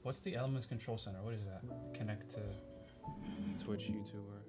What's the Elements Control Center? What is that? Connect to Twitch, YouTube, or...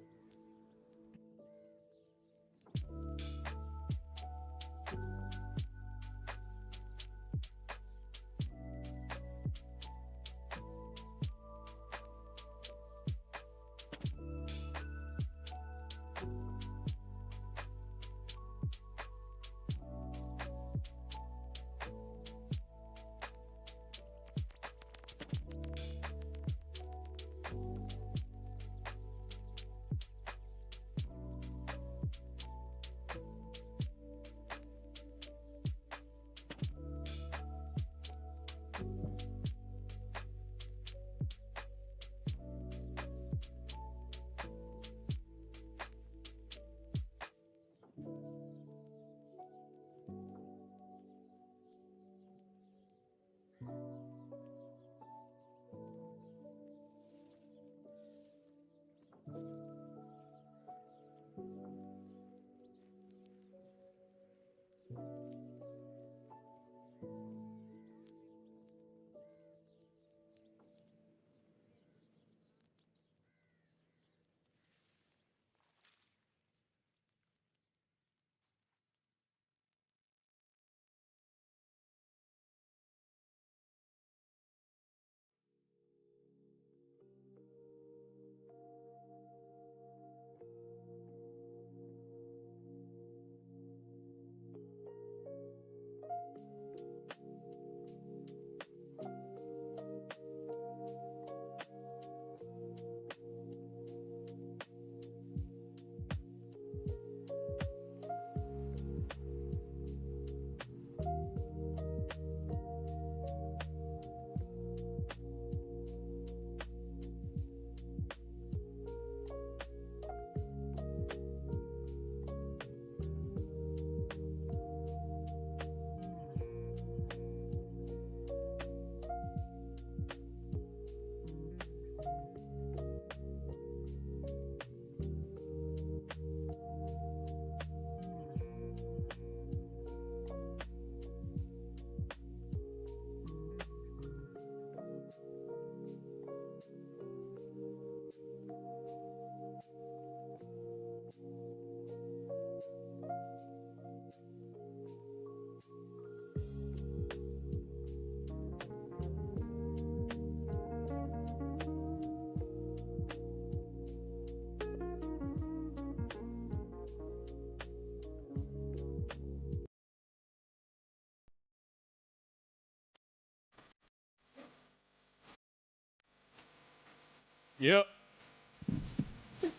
Yep.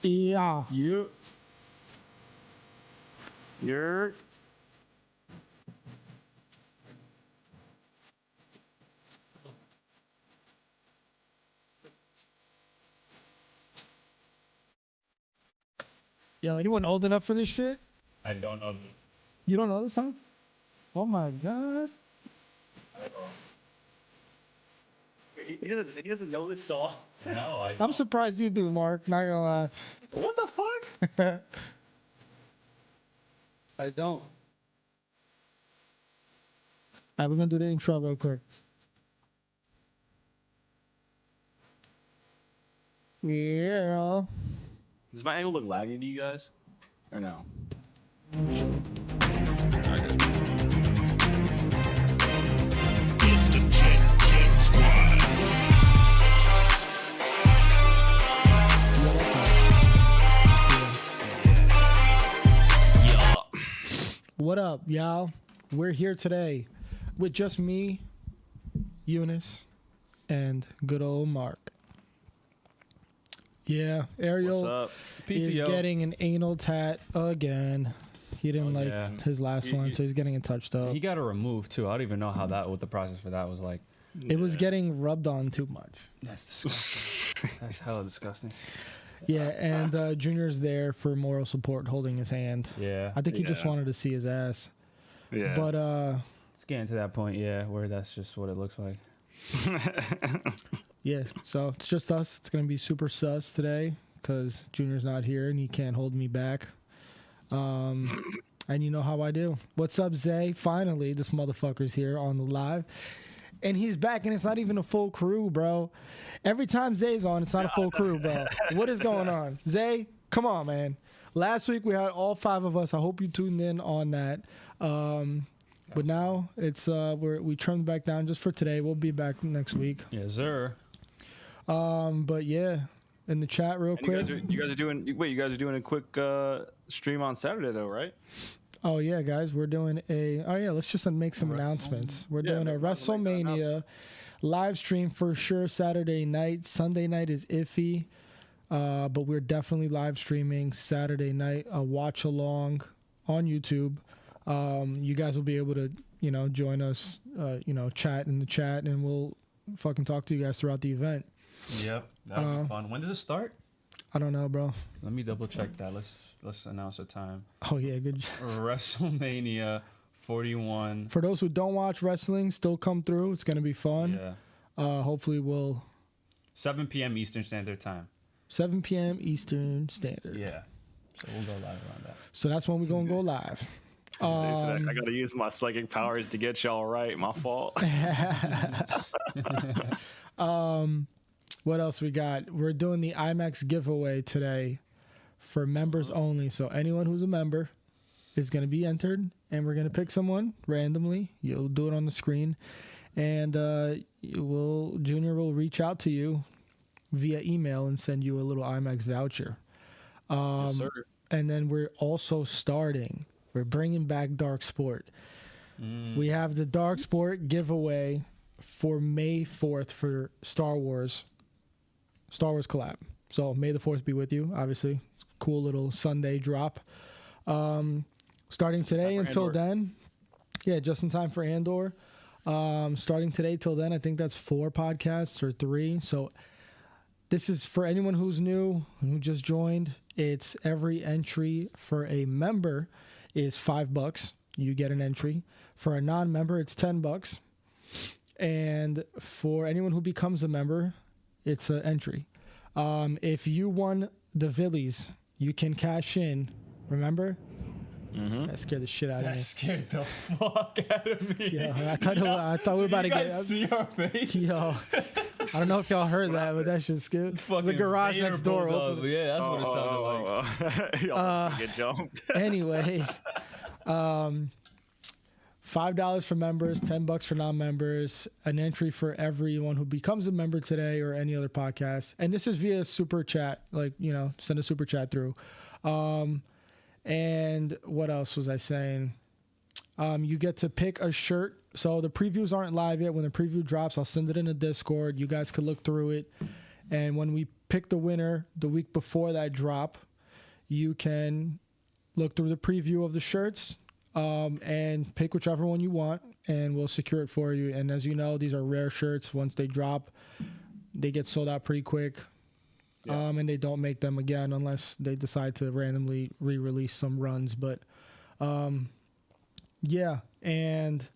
Yeah. Yep. You're. Yo, anyone old enough for this shit? I don't know. You don't know this song? Oh my god. He doesn't know this song. No, I'm surprised you do, Mark. Not gonna lie. What the fuck? I don't. Alright, we're gonna do the intro real quick. Yeah. Does my angle look laggy to you guys? Or no? What up, y'all? We're here today with just me, Eunice, and good old Mark. Yeah, Ariel What's up? is PTO. getting an anal tat again. He didn't Oh, like yeah. his last one, so he's getting it touched up. He got it removed too. I don't even know how that, what the process for that was like. It was getting rubbed on too much. That's disgusting. That's hella disgusting. Yeah, and Junior's there for moral support, holding his hand. Yeah. I think he just Yeah. wanted to see his ass. Yeah. But It's getting to that point, yeah, where that's just what it looks like. yeah, so it's just us. It's gonna be super sus today because Junior's not here and he can't hold me back. And you know how I do. What's up, Zay? Finally, this motherfucker's here on the live. and he's back, and it's not even a full crew, bro. Every time Zay's on, it's not a full crew, bro. What is going on? Zay, come on, man. Last week we had all 5 of us. I hope you tuned in on that. But now it's we trimmed back down just for today. We'll be back next week. Yes, sir. But yeah, in the chat real quick. You guys are doing a quick stream on Saturday though, right? Oh yeah, guys, we're doing let's just make some announcements. We're doing a WrestleMania live stream for sure Saturday night. Sunday night is iffy. But we're definitely live streaming Saturday night, a watch along on YouTube. You guys will be able to, join us, chat in the chat, and we'll fucking talk to you guys throughout the event. Yep, that'll be fun. When does it start? I don't know, bro. Let me double check that. Let's announce the time. Oh yeah, good. WrestleMania 41. For those who don't watch wrestling, still come through. It's gonna be fun. Yeah. Hopefully we'll 7 p.m. Eastern Standard Time. 7 p.m. Eastern Standard. Yeah. So we'll go live around that. So that's when we're gonna go live. I gotta use my psychic powers to get y'all right. My fault. What else we got? We're doing the IMAX giveaway today for members only. So anyone who's a member is going to be entered, and we're going to pick someone randomly. You'll do it on the screen, and Junior will reach out to you via email and send you a little IMAX voucher. Yes, sir. And then we're bringing back Dark Sport. We have the Dark Sport giveaway for May 4th for Star Wars collab. So May the 4th be with you, obviously. Cool little Sunday drop. Starting today until then. Yeah, just in time for Andor. Starting today till then, I think that's 4 podcasts or 3. So this is for anyone who's new, who just joined. It's every entry for a member is $5. You get an entry. For a non-member, it's $10. And for anyone who becomes a member, it's an entry. If you won the Villies, you can cash in. Remember? Mm-hmm. That scared the shit out of me. That scared the fuck out of me. Yeah, I thought we were about to get. See our face? Yo, I don't know if y'all heard that, but that shit's good. The garage Vader next door open. Yeah, that's what it sounded like. Y'all get jumped. Anyway, $5 for members, $10 for non-members, an entry for everyone who becomes a member today or any other podcast. And this is via super chat, send a super chat through. And what else was I saying? You get to pick a shirt. So the previews aren't live yet. When the preview drops, I'll send it in a Discord. You guys can look through it. And when we pick the winner the week before that drop, you can look through the preview of the shirts and pick whichever one you want, and we'll secure it for you. And as you know, these are rare shirts. Once they drop, they get sold out pretty quick. Yeah. And they don't make them again unless they decide to randomly re-release some runs. But yeah. And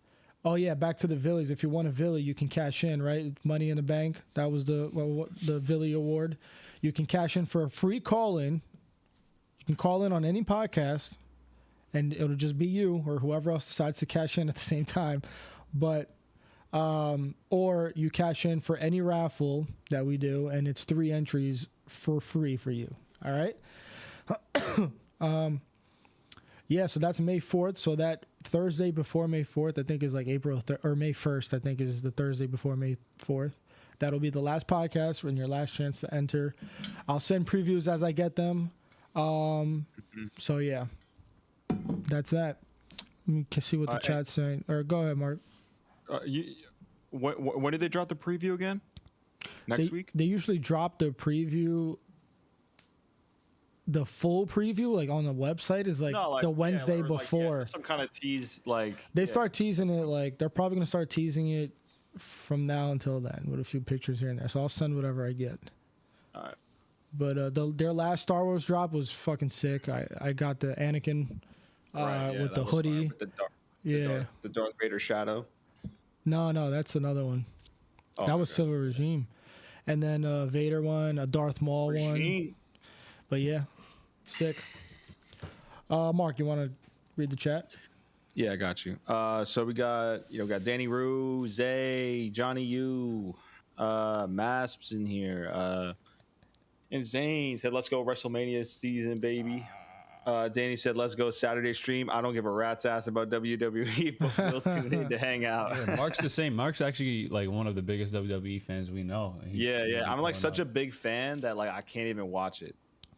back to the Villies. If you want a Villy, you can cash in, right? Money in the Bank. That was the Villy Award. You can cash in for a free call-in. You can call in on any podcast, and it'll just be you or whoever else decides to cash in at the same time. But or you cash in for any raffle that we do, and it's 3 entries for free for you. All right. So that's May 4th. So that Thursday before May 4th, I think is like or May 1st, I think is the Thursday before May 4th. That'll be the last podcast and your last chance to enter. I'll send previews as I get them. So yeah, that's that. Let me see what the chat's saying. Or go ahead, Mark. When did they drop the preview again? Next week? They usually drop the preview. The full preview, like on the website, is like the Wednesday before. Some kind of tease, they start teasing it. Like they're probably gonna start teasing it from now until then with a few pictures here and there. So I'll send whatever I get. All right. But their last Star Wars drop was fucking sick. I got the Anakin with the hoodie. With the Darth Vader shadow. No, that's another one. That was Silver Regime. And then a Vader one, a Darth Maul one. But yeah, sick. Mark, you want to read the chat? Yeah, I got you. So we got Danny Rue, Zay, Johnny U, Masps in here. And Zane said, "Let's go WrestleMania season, baby." Danny said, "Let's go Saturday stream." I don't give a rat's ass about WWE, but we'll tune in to hang out. Yeah, Mark's the same. Mark's actually like one of the biggest WWE fans we know. Yeah. I'm like such a big fan that like I can't even watch it.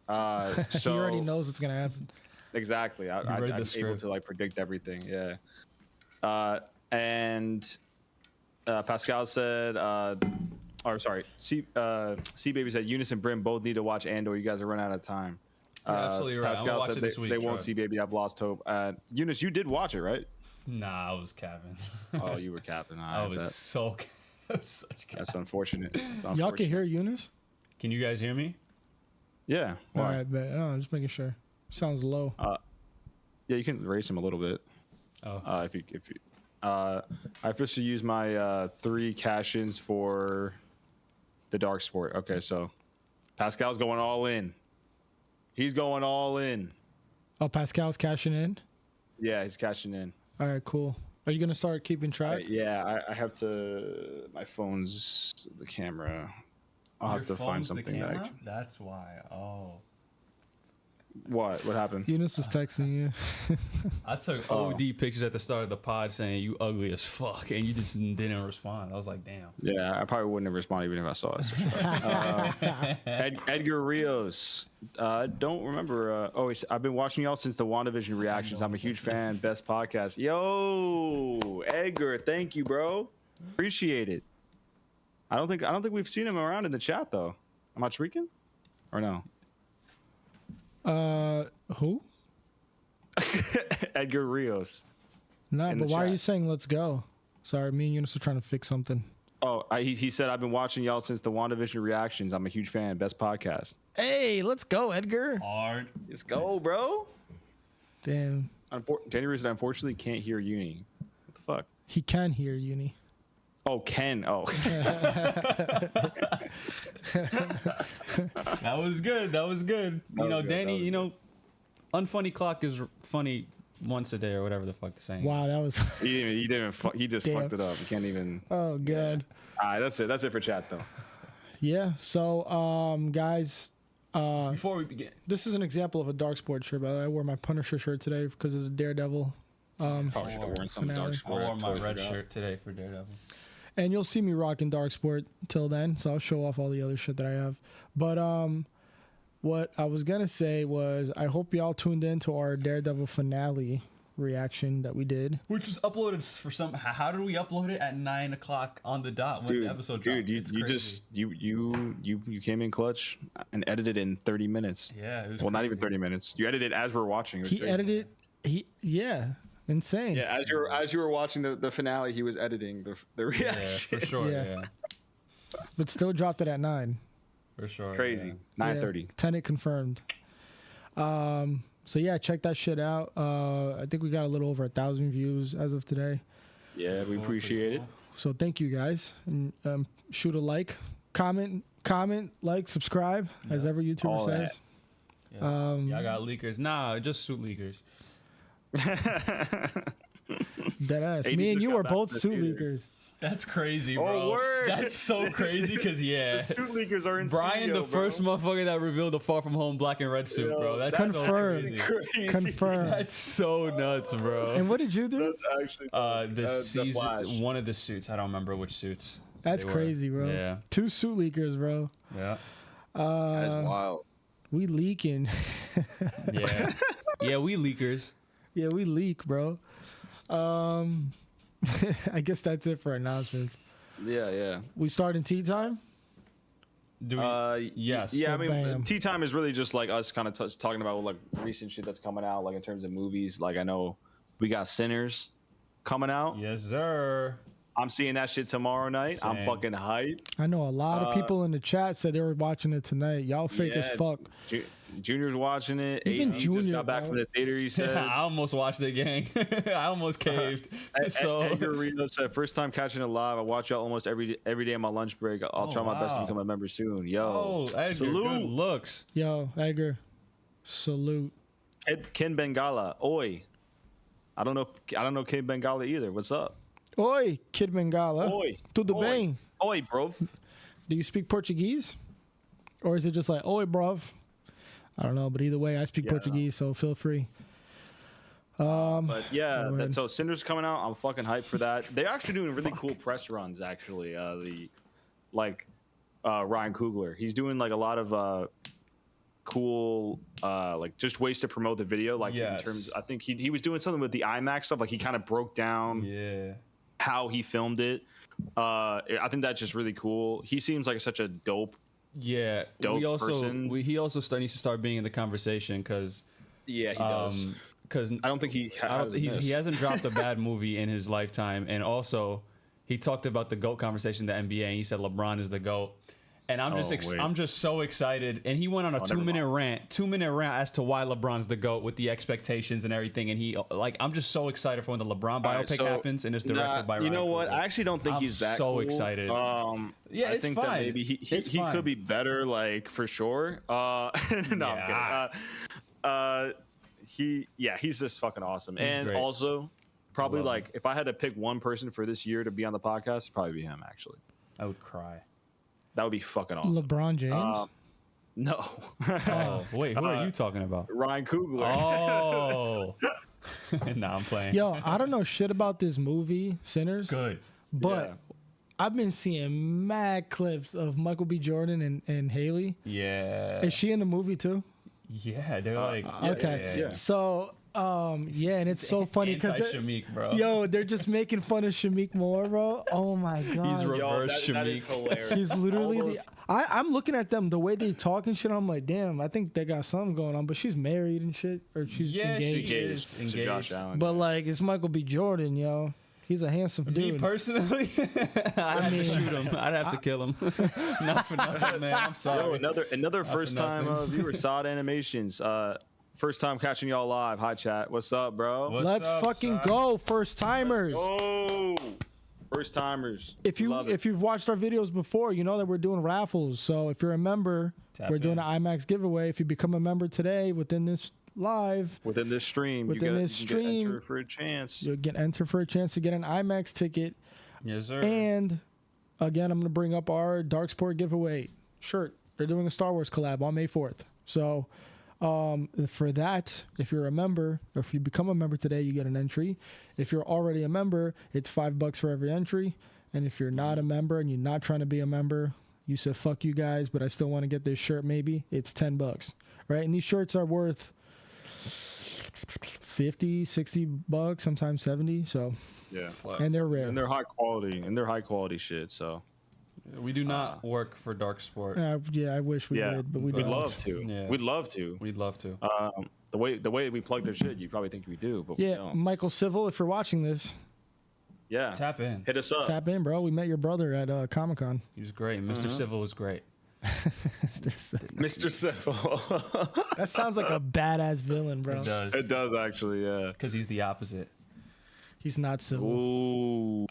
So he already knows what's gonna happen. Exactly. I'm able to like predict everything. Yeah. And Pascal said, C Baby said, Eunice and Brim both need to watch Andor. You guys are running out of time. Absolutely right. Pascal said they won't see Baby. I've lost hope. Eunice, you did watch it, right? Nah, I was capping. Oh, you were capping. I was such capping. That's unfortunate. Y'all can hear Eunice? Can you guys hear me? Yeah. All right, but just making sure. Sounds low. Yeah, you can raise him a little bit. Oh. If you. I officially used my 3 cash-ins for the dark sport. Okay, so Pascal's going all in. He's going all in. Oh, Pascal's cashing in? Yeah, he's cashing in. All right, cool. Are you going to start keeping track? Yeah, I have to. My phone's the camera. I'll have to find something. That's why. Oh. What happened? Eunice was texting you. I took OD pictures at the start of the pod saying you ugly as fuck, and you just didn't respond. I was like, damn. Yeah, I probably wouldn't have responded even if I saw it. Edgar Rios. Don't remember. I've been watching y'all since the WandaVision reactions. I'm a huge fan. Best podcast. Yo, Edgar, thank you, bro. Appreciate it. I don't think we've seen him around in the chat though. Am I tweaking? Or no? Who? Edgar Rios. No, but why are you saying let's go? Sorry, me and Eunice are trying to fix something. Oh, he said, I've been watching y'all since the WandaVision reactions. I'm a huge fan. Best podcast. Hey, let's go, Edgar. Hard. Let's go, bro. Damn. Danny Rios, I unfortunately can't hear Uni. What the fuck? He can hear Uni. Oh, Ken. Oh. That was good. Danny, unfunny clock is funny once a day or whatever the fuck the saying. Wow, that was. He just fucked it up. He can't even. Oh, God. All right, that's it. That's it for chat, though. Yeah. So, guys. Before we begin, this is an example of a dark sport shirt. By the way, I wore my Punisher shirt today because of the Daredevil. Probably should have worn some dark I sport. wore my red shirt today for Daredevil. And you'll see me rocking dark sport till then, so I'll show off all the other shit that I have. But what I was gonna say was I hope y'all tuned in to our Daredevil finale reaction that we did, which was uploaded for some. How did we upload it at 9 o'clock on the dot when the episode dropped? Dude, you came in clutch and edited in 30 minutes. Yeah, it was not even 30 minutes. You edited as we're watching. Edited. Insane. Yeah, as you were watching the finale, he was editing the reaction. Yeah, for sure. Yeah. But still dropped it at 9. For sure. Crazy. 9:30. Tenet confirmed. So yeah, check that shit out. I think we got a little over 1,000 views as of today. Yeah, we appreciate it. So thank you guys, and shoot a like, comment, like, subscribe, as every YouTuber says. Yeah. Y'all got leakers? Nah, just suit leakers. Dead ass. Me and you are both suit leakers. That's crazy, bro. Oh, word. That's so crazy because the suit leakers are in Brian, studio, the first motherfucker that revealed the Far From Home black and red suit, bro. That's confirmed. So crazy. Confirmed. That's so nuts, bro. And what did you do? That's actually one of the suits. I don't remember which suits. That's crazy, bro. Yeah. 2 suit leakers, bro. Yeah. That is wild. We leaking. Yeah. Yeah, we leakers. Yeah, we leak, bro. I guess that's it for announcements. Yeah. We starting tea time? Do we? Yes. Yeah, I mean, bam. tea time is really just like us kind of talking about like recent shit that's coming out, like in terms of movies. Like I know we got Sinners coming out. Yes, sir. I'm seeing that shit tomorrow night. Same. I'm fucking hyped. I know a lot of people in the chat said they were watching it tonight. Y'all fake as fuck. Junior's watching it. Even AD Junior, just got back bro. from the theater. He said, I almost watched it, gang. I almost caved. So Edgar Reno said, first time catching it live. I watch y'all almost every day on my lunch break. I'll try my best to become a member soon. Yo, Edgar, salute. good looks. Yo, Edgar, salute. Ken Bengala, oi. I don't know Kid Bengala either. What's up? Oi, Kid Bengala. Oi. Tudo Oi. bem? Oi, bro. Do you speak Portuguese? Or is it just like, oi, bruv? I don't know, but either way, I speak Portuguese, so feel free. But yeah, so Cinder's coming out. I'm fucking hyped for that. They're actually doing really cool press runs. Actually, Ryan Coogler, he's doing like a lot of cool like just ways to promote the video. Like in terms, I think he was doing something with the IMAX stuff. Like he kind of broke down how he filmed it. I think that's just really cool. He seems like such a dope. Yeah, dope he also person. He also needs to start being in the conversation because he does. Because I don't think he hasn't dropped a bad movie in his lifetime, and also he talked about the GOAT conversation in the NBA, and he said LeBron is the GOAT, and I'm just so excited. And he went on a 2-minute rant as to why LeBron's the GOAT with the expectations and everything, and I'm just so excited for when the LeBron biopic happens and it's directed by Ryan. You know what? Coogler. I actually don't think he's that cool. excited. Yeah, I think that maybe he could be better, like for sure. No, I'm kidding. He's just fucking awesome. He's great. Also, probably like if I had to pick one person for this year to be on the podcast, it'd probably be him. Actually, I would cry. That would be fucking awesome. LeBron James? No. Oh, wait, who are you talking about? Ryan Coogler. Oh. Nah, I'm playing. Yo, I don't know shit about this movie, Sinners. Good. But I've been seeing mad clips of Michael B. Jordan and Haley. Yeah. Is she in the movie too? Yeah, they're like okay. Yeah. So and it's so funny because Shamik, bro. Yo, they're just making fun of Shamik more, bro. Oh my god, he's reverse Shamik. That is hilarious. He's literally I'm looking at them the way they talk and shit. I'm like, damn, I think they got something going on. But she's married and shit, or she's engaged. She is engaged to Josh Allen. But like, it's Michael B. Jordan, yo. He's a handsome dude. Me personally, I'd have to shoot him. I'd have to kill him. Not for nothing, man. I'm sorry. Yo, another first time viewer, Sod Animations. First time catching y'all live. Hi chat. What's up, bro? Let's fucking go, first timers. Oh, first timers. If you've watched our videos before, you know that we're doing raffles. So if you're a member, we're doing an IMAX giveaway. If you become a member today within this stream, you get entered for a chance. You'll get entered for a chance to get an IMAX ticket. Yes, sir. And again, I'm going to bring up our Dark Sport giveaway shirt. They're doing a Star Wars collab on May 4th. So for that, if you're a member, or if you become a member today, you get an entry. If you're already a member, it's $5 for every entry. And if you're not a member and you're not trying to be a member, you said, fuck you guys, but I still want to get this shirt maybe, it's $10, right? And these shirts are worth $50-$60, sometimes $70. So yeah, and they're rare, and they're high quality shit. So we do not work for Dark Sport. Yeah, I wish we did, but we'd love to. Yeah. We'd love to. The way we plug their shit, you probably think we do, but we don't. Michael Civil, if you're watching this, tap in, hit us up. Tap in, bro. We met your brother at Comic-Con. He was great. Mr. Civil was great. Mr. Civil. That sounds like a badass villain, bro. It does actually, yeah. Because he's the opposite. He's not civil. Ooh.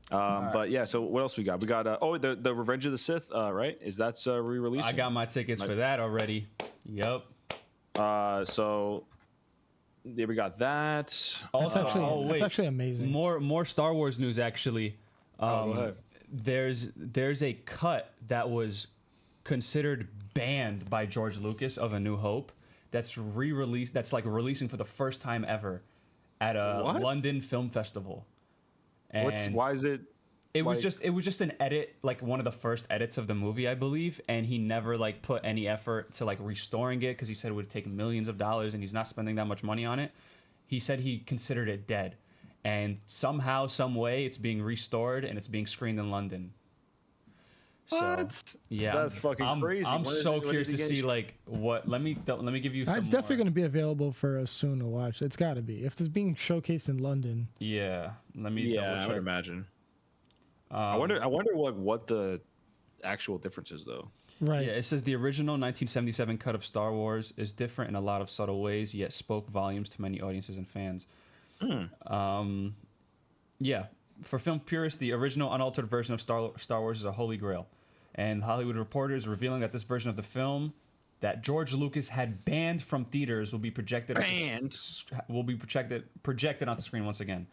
But yeah, so what else we got? We got the Revenge of the Sith, right? Is that re-releasing? I got my tickets for that already. Yep. So yeah, we got that. That's actually amazing. More Star Wars news actually. Go ahead. There's a cut that was considered banned by George Lucas of A New Hope that's re-released, that's like releasing for the first time ever at a London Film Festival. And why is it? It was just an edit, like one of the first edits of the movie, I believe, and he never like put any effort to like restoring it because he said it would take millions of dollars and he's not spending that much money on it. He said he considered it dead. And somehow, some way, it's being restored and it's being screened in London. What? So, yeah, that's fucking crazy. I'm so curious to see like what. Let me give you. It's definitely going to be available for us soon to watch. It's got to be if it's being showcased in London. Yeah, I would imagine. I wonder what the actual difference is though. Right. Yeah, it says the original 1977 cut of Star Wars is different in a lot of subtle ways, yet spoke volumes to many audiences and fans. Yeah, for film purists, the original unaltered version of Star Wars is a holy grail, and Hollywood Reporter is revealing that this version of the film that George Lucas had banned from theaters will be projected projected onto screen once again.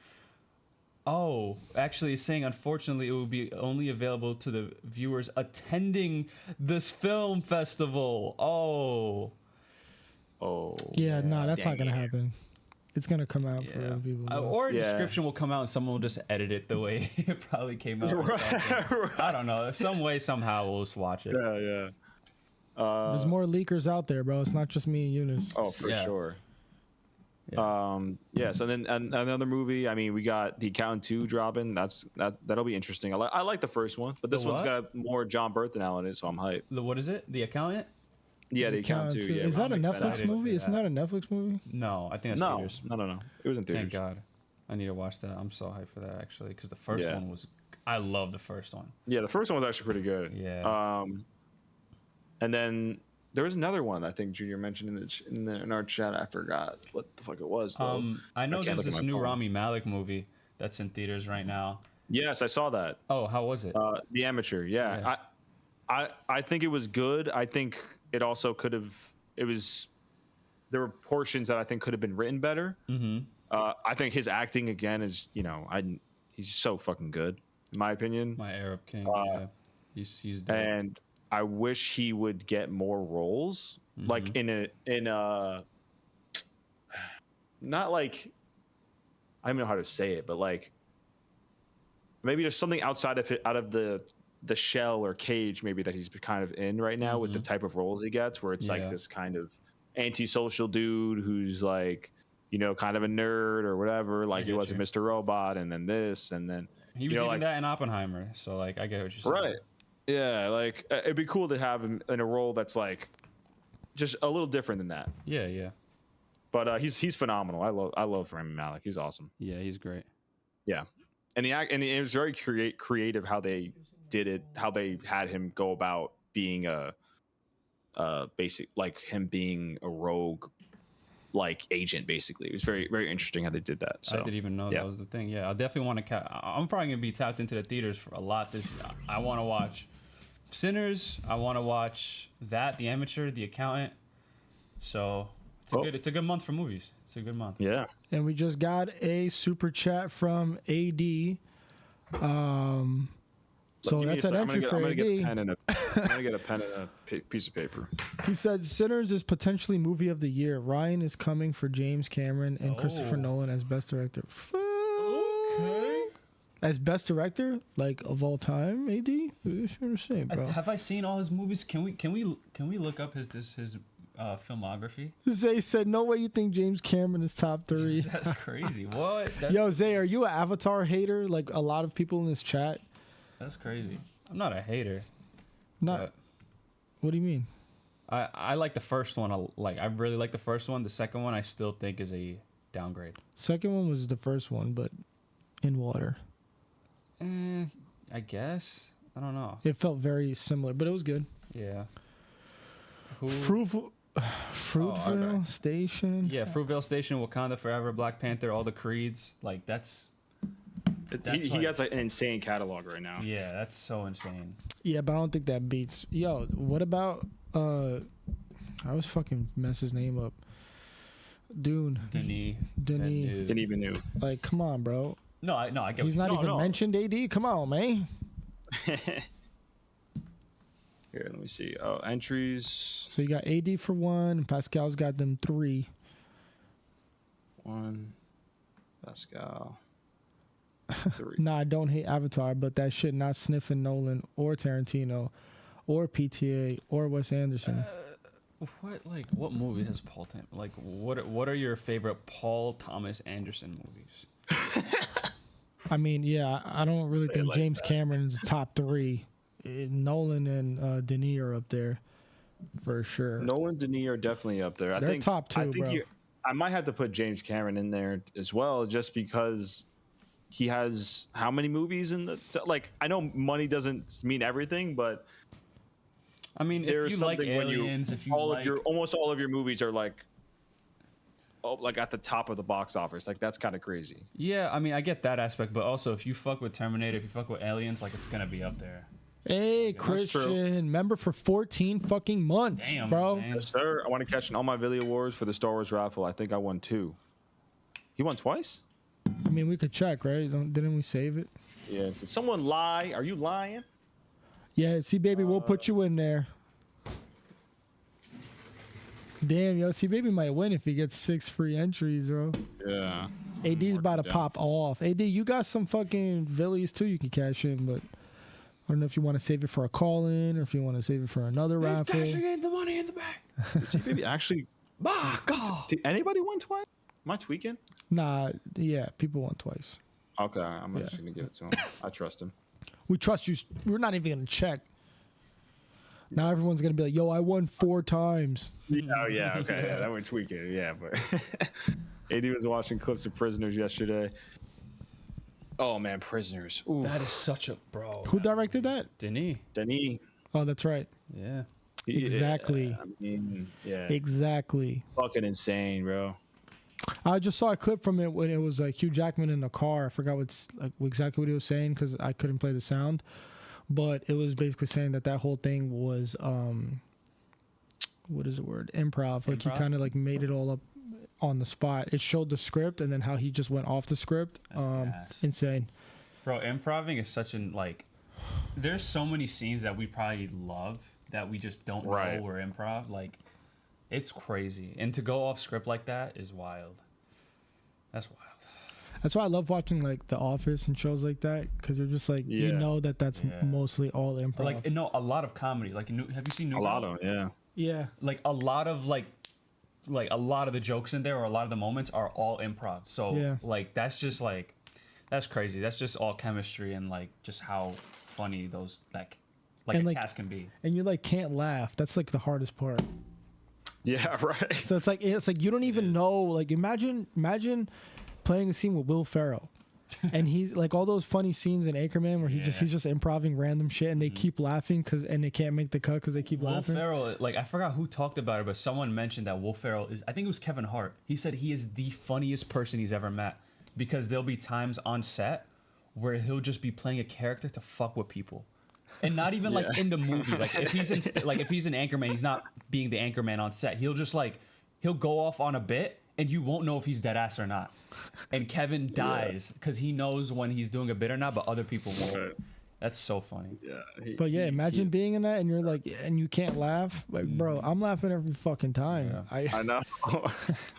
Oh, actually, it's saying unfortunately it will be only available to the viewers attending this film festival. Yeah, no, that's not gonna happen. It's gonna come out for other people. Or a description will come out and someone will just edit it the way it probably came out. Right. I don't know. Some way, somehow, we'll just watch it. Yeah. There's more leakers out there, bro. It's not just me and Eunice. Oh, for sure. Yeah. So then another movie. I mean, we got The Accountant 2 dropping. That'll be interesting. I like the first one, but this one's got more John Berthenau in it, so I'm hyped. What is it? The Accountant? Yeah, The Accountant 2. Yeah, is that a Netflix movie? Isn't that a Netflix movie? No, I think that's theaters. No. It was in theaters. Thank God. I need to watch that. I'm so hyped for that actually, because the first one was. I love the first one. Yeah, the first one was actually pretty good. Yeah. And then there was another one I think Junior mentioned in our chat. I forgot what the fuck it was. Though. I know there's this new Rami Malek movie that's in theaters right now. Yes, I saw that. Oh, how was it? The Amateur. Yeah. I think it was good. I think it also could have. There were portions that I think could have been written better. Mm-hmm. I think his acting again is, he's so fucking good in my opinion. My Arab King. He's dope. And I wish he would get more roles, like in a not like, I don't know how to say it, but like maybe there's something outside of it, out of the shell or cage maybe that he's kind of in right now with the type of roles he gets, where it's like this kind of antisocial dude who's like, kind of a nerd or whatever, like he was a Mr. Robot, and then this, and then he was even that in Oppenheimer. So like, I get what you're saying. Right. Yeah, like it'd be cool to have him in a role that's like just a little different than that. Yeah. But he's phenomenal. I love Rami Malek. He's awesome. Yeah, he's great. Yeah, and it was very creative how they did it, how they had him go about being a basic, like him being a rogue like agent. Basically, it was very, very interesting how they did that. So I didn't even know that was the thing. Yeah, I'll definitely want to. I'm probably gonna be tapped into the theaters for a lot this year. I want to watch Sinners. I want to watch that, The Amateur, The Accountant. So it's a good month for movies. It's a good month. Yeah. And we just got a super chat from AD. So that's an entry for AD. I'm gonna get a pen and a piece of paper. He said Sinners is potentially movie of the year. Ryan is coming for James Cameron and Christopher Nolan as best director. Okay. As best director, like of all time, AD. What are you trying to say, bro? Have I seen all his movies? Can we look up his filmography? Zay said, "No way you think James Cameron is top 3." That's crazy. What? Yo, Zay, are you an Avatar hater? Like a lot of people in this chat. That's crazy. I'm not a hater. What do you mean? I like the first one. I really like the first one. The second one I still think is a downgrade. Second one was the first one, but in water. I guess. I don't know. It felt very similar, but it was good. Yeah. Fruitvale Station. Yeah, Fruitvale Station, Wakanda Forever, Black Panther, all the Creeds. Like that's he has like an insane catalog right now. Yeah, that's so insane. Yeah, but I don't think that beats. Yo, what about I always fucking mess his name up. Denis Villeneuve. Like, come on, bro. No, I get. He's not even mentioned. AD, come on, man. Here, let me see. Oh, entries. So you got AD for 1, and Pascal's got them 3. 1, Pascal. 3. Nah, I don't hate Avatar, but that shit not sniffing Nolan or Tarantino or PTA or Wes Anderson. What movie has Paul what are your favorite Paul Thomas Anderson movies? I mean, yeah, I don't really think like James Cameron's top 3. Nolan and Denis are up there for sure. Nolan, Denis are definitely up there. They're I think top 2, bro. I might have to put James Cameron in there as well, just because he has how many movies in the I know money doesn't mean everything, but I mean, if you like Aliens, almost all of your movies are like at the top of the box office, like that's kind of crazy. Yeah, I mean, I get that aspect, but also if you fuck with Terminator, if you fuck with Aliens, like it's gonna be up there. Hey, That's true. Christian, member for 14 fucking months, Damn, bro. man. Yes, sir. I want to cash in all my Villy awards for the Star Wars raffle. I think I won 2. He won twice? I mean, we could check, right? Didn't we save it? Yeah. Did someone lie? Are you lying? Yeah, see, baby, we'll put you in there. Damn, yo, see, baby might win if he gets 6 free entries, bro. Yeah. AD's about to down. pop off. AD, you got some fucking Villies too you can cash in, but I don't know if you want to save it for a call-in or if you want to save it for another raffle. the money in the back. See, baby, actually, did anybody win twice? Am I tweaking? Nah, yeah, people won twice. Okay, I'm just gonna give it to him. I trust him. We trust you. We're not even gonna check. Now everyone's gonna be like, "Yo, I won 4 times." Oh yeah, okay, yeah, that would tweak it. Yeah, but AD was watching clips of Prisoners yesterday. Oh man, Prisoners. Ooh, That is such a bro. Who directed that? Denis. Denis. Oh, that's right. Yeah. Exactly. Yeah, I mean, yeah, Exactly. fucking insane, bro. I just saw a clip from it when it was like Hugh Jackman in the car. I forgot exactly what he was saying because I couldn't play the sound, but it was basically saying that whole thing was what is the word? Improv. Like he Improv? kind of like made it all up on the spot. It showed the script and then how he just went off the script. That's gas. Insane. Bro, improving is such an like. There's so many scenes that we probably love that we just don't Right. know were improv. Like, it's crazy, and to go off script like that is wild. That's wild. That's why I love watching like The Office and shows like that because you're just like you Yeah. know that's Yeah. mostly all improv. Like, no, a lot of comedy. Like, have you seen New A lot Girl? of them, yeah. yeah. Like a lot of a lot of the jokes in there or a lot of the moments are all improv. So Yeah. like that's just like that's crazy. That's just all chemistry and like just how funny those like And, a like- cast can be. And you like can't laugh. That's like the hardest part. Yeah, right. So it's like you don't even know. Like imagine playing a scene with Will Ferrell, and he's like all those funny scenes in Anchorman where he's just improving random shit, and they keep laughing and they can't make the cut because they keep Will laughing. Ferrell, like I forgot who talked about it, but someone mentioned that Will Ferrell is. I think it was Kevin Hart. He said he is the funniest person he's ever met because there'll be times on set where he'll just be playing a character to fuck with people, and not even like in the movie. Like if he's in if he's an anchorman, he's not being the anchorman on set. He'll just he'll go off on a bit. And you won't know if he's dead ass or not. And Kevin dies because he knows when he's doing a bit or not, but other people won't. Right. That's so funny. Yeah. But yeah, imagine being in that and you're like, and you can't laugh. Like, bro, I'm laughing every fucking time. I know. I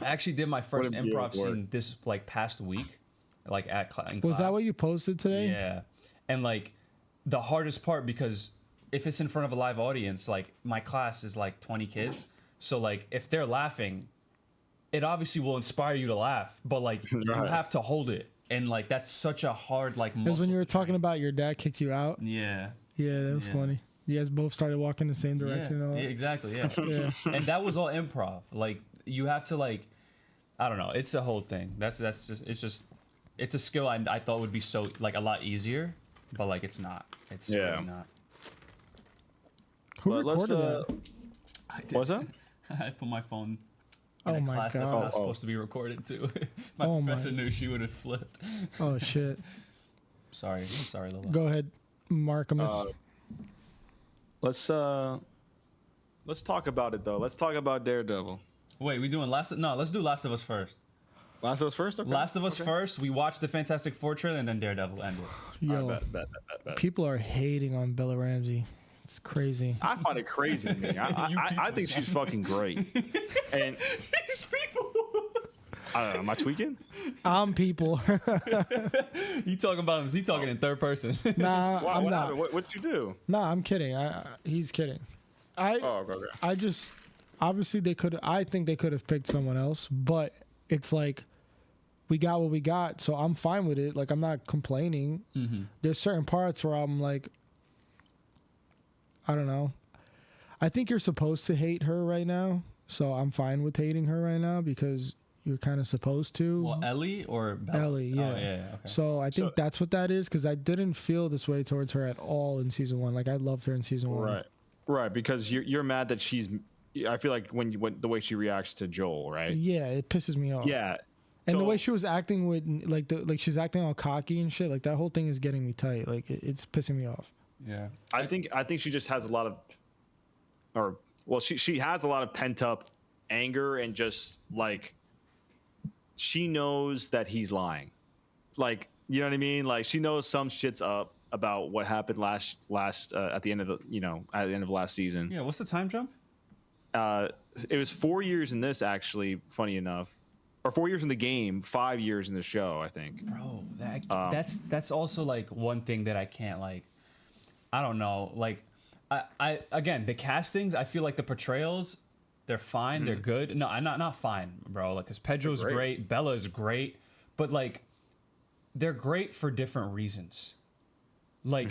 actually did my first What a beautiful improv scene this past week, like in class. Was that what you posted today? Yeah, and like the hardest part because if it's in front of a live audience, like my class is like 20 kids, so like if they're laughing, it obviously will inspire you to laugh, but like you Right. have to hold it, and like that's such a hard like. It was when you were talking about your dad kicked you out. Yeah. Yeah, that was Yeah. funny. You guys both started walking the same direction. and all Yeah, that. exactly. Yeah. Yeah. And that was all improv. Like you have to like, I don't know. It's a whole thing. That's just it's a skill I thought would be so like a lot easier, but like it's not. It's Yeah. really not. Who But let's, recorded that? I did. what was that? I put my phone in Oh a my class that's God. not supposed to be recorded too. My Oh my- professor knew she would have flipped. Oh shit. Sorry, Lola. Go ahead, Markimus. Let's talk about it though. Let's talk about Daredevil. Wait, we doing Last? No, let's do Last of Us first. Last of Us first. Okay. Last of Us first. We watched the Fantastic Four trailer and then Daredevil ended. Yo, Bet. people are hating on Bella Ramsey. It's crazy. I find it crazy. Man. I think she's fucking great. And These people. I don't know. Am I tweaking? I'm people. He talking about him? He talking in third person? Nah, Wow, I'm what not. happened? What'd you do? Nah, I'm kidding. He's kidding. Oh, okay. I just obviously they could. I think they could have picked someone else, but it's like we got what we got, so I'm fine with it. Like I'm not complaining. There's certain parts where I'm like, I don't know. I think you're supposed to hate her right now, so I'm fine with hating her right now because you're kind of supposed to. Well, Ellie or Bella? Ellie, yeah. Oh, yeah. Okay. So I think that's what that is because I didn't feel this way towards her at all in season 1. Like I loved her in season 1. Right. Because you're mad that she's. I feel like when the way she reacts to Joel, right? Yeah, it pisses me off. Yeah. And the So- way she was acting with like she's acting all cocky and shit, like that whole thing is getting me tight. Like it's pissing me off. Yeah. I think she just has a lot of, she has a lot of pent up anger and just like she knows that he's lying. Like, you know what I mean? Like she knows some shit's up about what happened last at the end of last season. Yeah. What's the time jump? It was 4 years in this, actually, funny enough, or 4 years in the game, 5 years in the show, I think. Bro, that's also like one thing that I can't like. I don't know. Like, I again, the castings, I feel like the portrayals, they're fine, they're good. No, I'm not fine, bro. Like, cause Pedro's great, Bella's great, but like, they're great for different reasons. Like,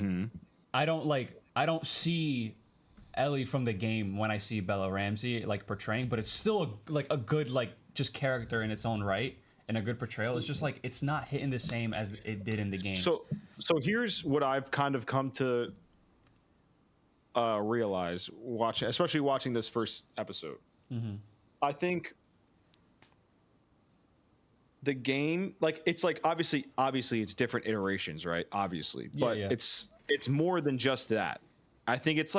I don't see Ellie from the game when I see Bella Ramsey like portraying, but it's still a good like just character in its own right and a good portrayal. It's just like it's not hitting the same as it did in the game. So here's what I've kind of come to realize especially watching this first episode. I think the game, like, it's like obviously it's different iterations, right? Obviously, but it's more than just that. I think it's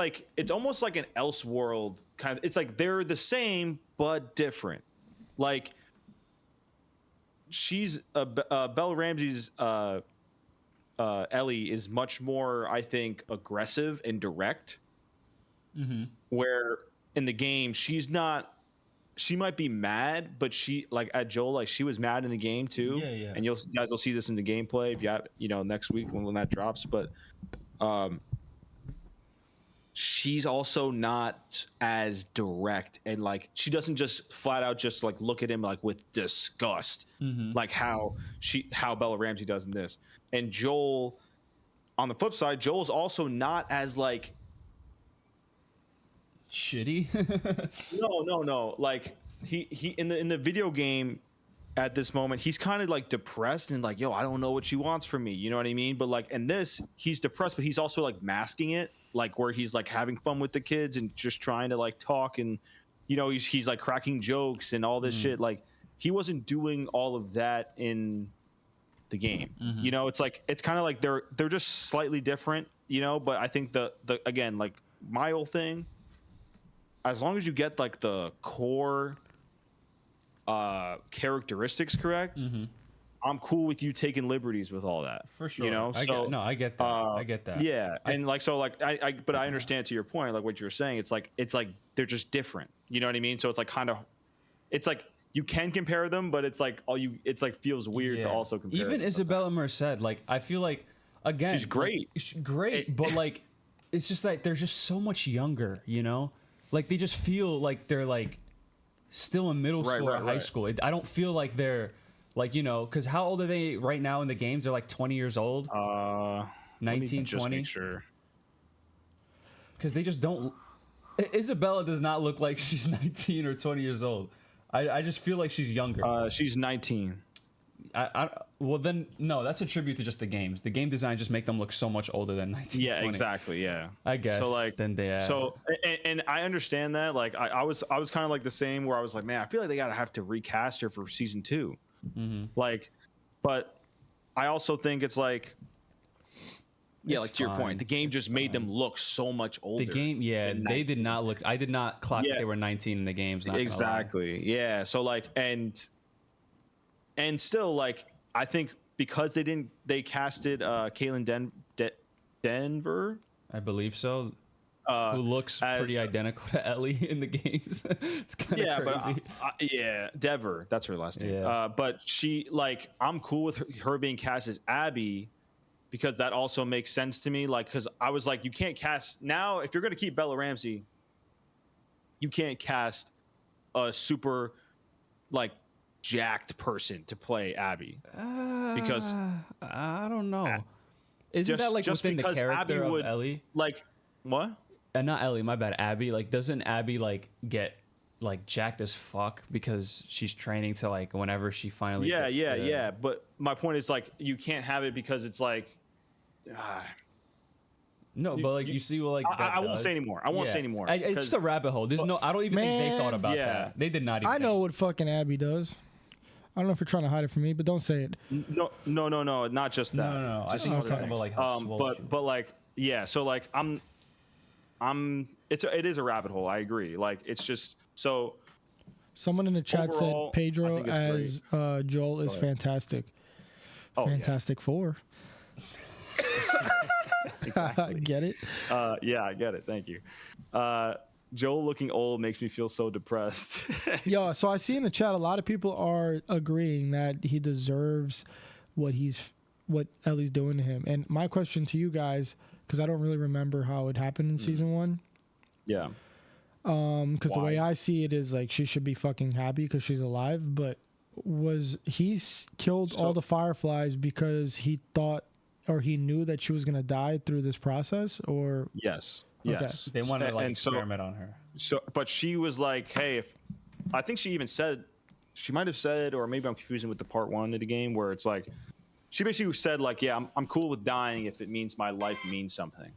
almost like an Elseworld kind of. It's like they're the same but different. Like, she's Bella Ramsey's Ellie is much more, I think, aggressive and direct. Where in the game she's not. She might be mad, but she, like, at Joel, like, she was mad in the game too. Yeah. And you guys will see this in the gameplay if you have, next week when that drops. But she's also not as direct, and like she doesn't just flat out just like look at him like with disgust, like how Bella Ramsey does in this. And Joel, on the flip side, Joel's also not as like shitty. No. Like he in the video game at this moment, he's kind of like depressed and like, yo, I don't know what she wants from me. You know what I mean? But like in this, he's depressed, but he's also like masking it, like where he's like having fun with the kids and just trying to like talk, and he's like cracking jokes and all this shit. Like he wasn't doing all of that in the game. It's like it's kind of like they're just slightly different. But I think the again, like my whole thing, as long as you get like the core characteristics correct, I'm cool with you taking liberties with all that. For sure. I get that. I get that. Yeah, and like so, like but I understand to your point, like what you were saying. It's like they're just different. You know what I mean? So it's like it's like you can compare them, but it's like it's like feels weird to also compare. Even Isabella Merced, like I feel like again, she's great. Like, she's great, but like it's just like they're just so much younger. Like they just feel like they're like still in middle school or high school. I don't feel like they're like, because how old are they right now in the games? They're like 20 years old. 19, 20. Sure. Because they just don't. Isabella does not look like she's 19 or 20 years old. I just feel like she's younger. She's 19. Well, then, no, that's a tribute to just the games. The game design just make them look so much older than 19. Yeah, 20. exactly. Yeah. I guess. So like, then they. So and I understand that. Like, I was kind of like the same, where I was like, man, I feel like they gotta have to recast her for season 2. Like, but I also think it's like, yeah, like to your point, the game just made them look so much older. The game, they did not look. I did not clock that they were 19 in the games. Exactly. Yeah. So like, and still, like, I think because they casted Caitlin Denver, I believe so, who looks pretty identical to Ellie in the games. It's kind of crazy. But Dever, that's her last name. Yeah. But she, like, I'm cool with her being cast as Abby, because that also makes sense to me. Like, because I was like, you can't cast now, if you're going to keep Bella Ramsey, you can't cast a super like jacked person to play Abby, because I don't know. Isn't that like within the character of Ellie? Like what? And not Ellie, my bad. Abby. Like, doesn't Abby like get like jacked as fuck because she's training to like whenever she finally? Yeah. But my point is like you can't have it because it's like. No, but like you see, well, like I won't say anymore. I won't say anymore. It's just a rabbit hole. There's no. I don't even think they thought about that. They did not. Even I know what fucking Abby does. I don't know if you're trying to hide it from me, but don't say it. No, not just that. No. I think I was talking about like how swole but like yeah. So like it is a rabbit hole. I agree. Like it's just so. Someone in the chat Overall, said Pedro I think it's as Joel is fantastic. Oh, Fantastic Four. Exactly. Get it? Yeah, I get it. Thank you. Joel looking old makes me feel so depressed. Yo, so I see in the chat a lot of people are agreeing that he deserves what Ellie's doing to him. And my question to you guys, because I don't really remember how it happened in season 1. Yeah. Because the way I see it is like she should be fucking happy because she's alive. But was he killed all the Fireflies because he thought or he knew that she was gonna die through this process? Or yes. Okay. Yes. They wanted to like experiment on her. So, but she was like, "Hey, if I think she even said, she might have said, or maybe I'm confusing with the part 1 of the game where it's like, she basically said like, yeah, I'm cool with dying if it means my life means something.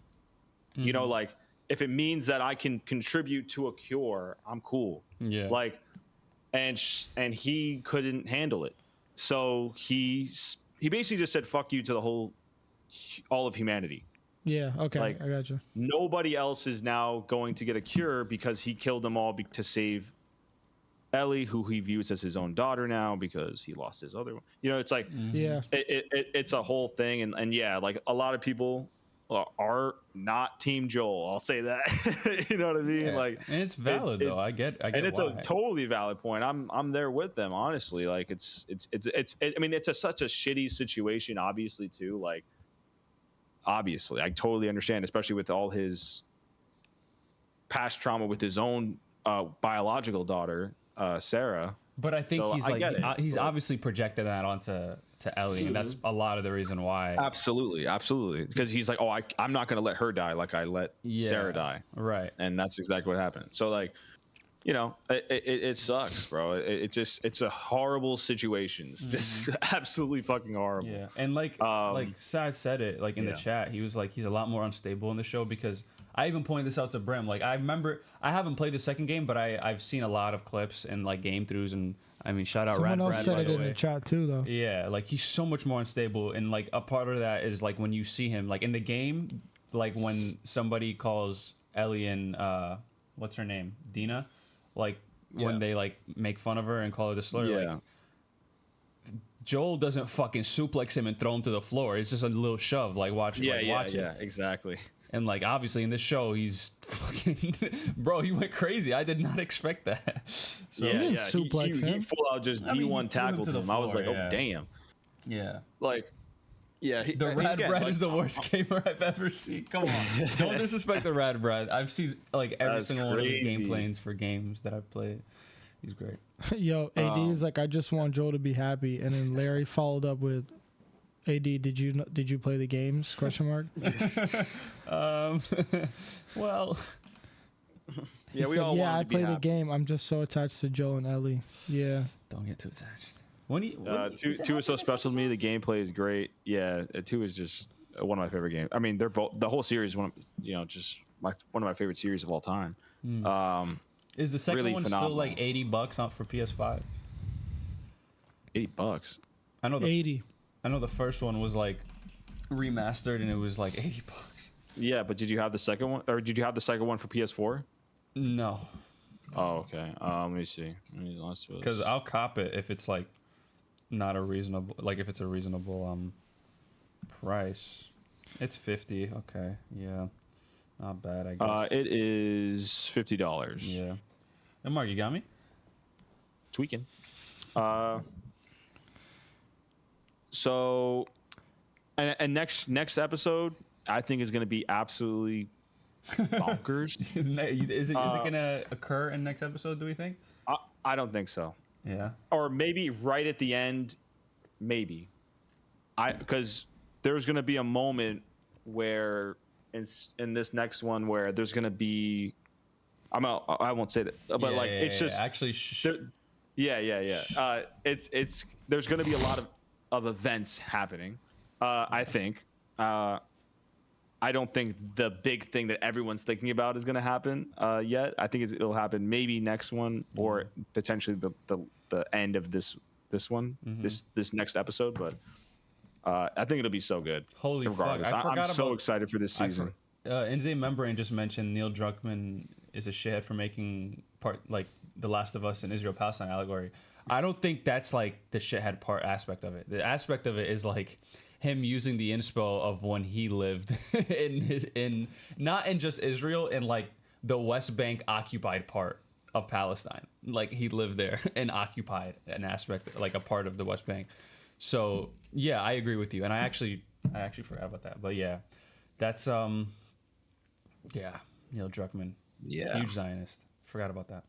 You know, like if it means that I can contribute to a cure, I'm cool. Yeah. Like, and he couldn't handle it, so he basically just said, "Fuck you" to all of humanity. Yeah, okay, Like, I got you. Nobody else is now going to get a cure because he killed them all to save Ellie, who he views as his own daughter now because he lost his other one. You know, it's like, Yeah. it's a whole thing. And yeah, like a lot of people are not Team Joel. I'll say that. You know what I mean? Yeah. Like, and it's valid though. I get and it's why. a totally valid point. I'm there with them, honestly. Like I mean, it's such a shitty situation, obviously, too. Like, obviously, I totally understand, especially with all his past trauma with his own biological daughter, Sarah. But I think So he's I like get it, he's but- obviously projected that onto Ellie, and that's a lot of the reason why. Absolutely, because he's like, oh, I'm not going to let her die like I let Sarah die, Right. and that's exactly what happened. So like, you know, it sucks, bro. It's a horrible situation. It's just absolutely fucking horrible. Yeah, and like Sad said it like in the chat. He was like, he's a lot more unstable in the show because I even pointed this out to Brim. Like, I remember I haven't played the second game, but I've seen a lot of clips and like game throughs, and I mean, shout out Someone Rad else Brad, said by it the in way. the chat too, though. Yeah, like he's so much more unstable, and like a part of that is like when you see him, like in the game, like when somebody calls Ellie and what's her name, Dina, like when they like make fun of her and call her the slur. Yeah. Like, Joel doesn't fucking suplex him and throw him to the floor. It's just a little shove, like watch it. Yeah, exactly. And like obviously in this show, he's fucking bro. He went crazy. I did not expect that. So, He didn't suplex he him. full out just I mean, he D1 threw him tackled to the him. I was floor, like, yeah. oh damn. yeah. Like, yeah. The Rad Brad is the worst gamer I've ever seen. Come on, don't disrespect the Rad Brad. I've seen like every That's single one of his crazy. gameplays for games that I've played. He's great. Yo, AD is like, I just want Joel to be happy, and then Larry followed up with, AD, did you play the games? Question mark. Well, He Yeah, we said, all yeah, wanted I to be play the happy. game. I'm just so attached to Joel and Ellie. Yeah. don't get too attached. When do you, Two is so special to me. The gameplay is great. Yeah, 2 is just one of my favorite games. I mean, they're both, the whole series is one of my favorite series of all time. is the second really one phenomenal. still like $80 out for PS5? $8. I know 80. I know the first one was like remastered and it was like $80. Yeah, but did you have the second one, or did you have the second one for PS4? No, Oh, okay. Let me see. because I'll cop it if it's like not a reasonable, like if it's a reasonable price. It's 50. Okay, yeah, not bad. I guess. it is $50. Yeah. And Mark, you got me. Tweaking. So, and next episode, I think is going to be absolutely bonkers. Is it gonna occur in next episode? Do we think? I don't think so. Yeah. Or maybe right at the end, maybe. Because there's going to be a moment where in this next one where there's going to be, I won't say that, but Yeah, like yeah, it's yeah, just actually. it's there's going to be a lot of events happening. I think. I don't think the big thing that everyone's thinking about is going to happen yet. I think it'll happen maybe next one or potentially the end of this one, this next episode. But I think it'll be so good. Holy regardless. fuck! I forgot I'm so about, excited for this season. NZ Membrane just mentioned Neil Druckmann is a shithead for making like The Last of Us and Israel-Palestine allegory. I don't think that's like the shithead part aspect of it. The aspect of it is like him using the inspo of when he lived in not in just Israel, in like the West Bank occupied part of Palestine. Like he lived there and occupied an aspect, like a part of the West Bank. So yeah, I agree with you. And I actually forgot about that. But yeah, that's Neil Druckmann. Yeah. Huge Zionist. Forgot about that.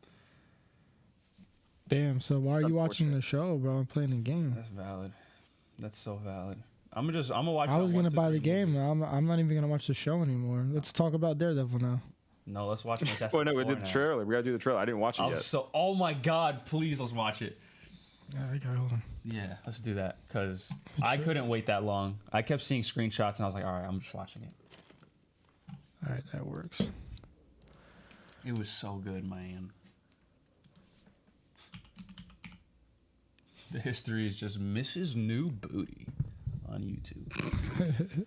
Damn. So why are you watching the show, bro? I'm playing the game. That's valid. That's so valid. I'm gonna watch. I was gonna buy the game. I'm not even gonna watch the show anymore. Let's talk about Daredevil now. No, let's watch Fantastic Oh no, we Four did the now. trailer. We gotta do the trailer. I didn't watch it yet. So, oh my god, please let's watch it. Yeah, I got it. Hold on. Yeah, let's do that because I couldn't wait that long. I kept seeing screenshots and I was like, all right, I'm just watching it. All right, that works. It was so good, man. The history is just Mrs. New Booty on YouTube.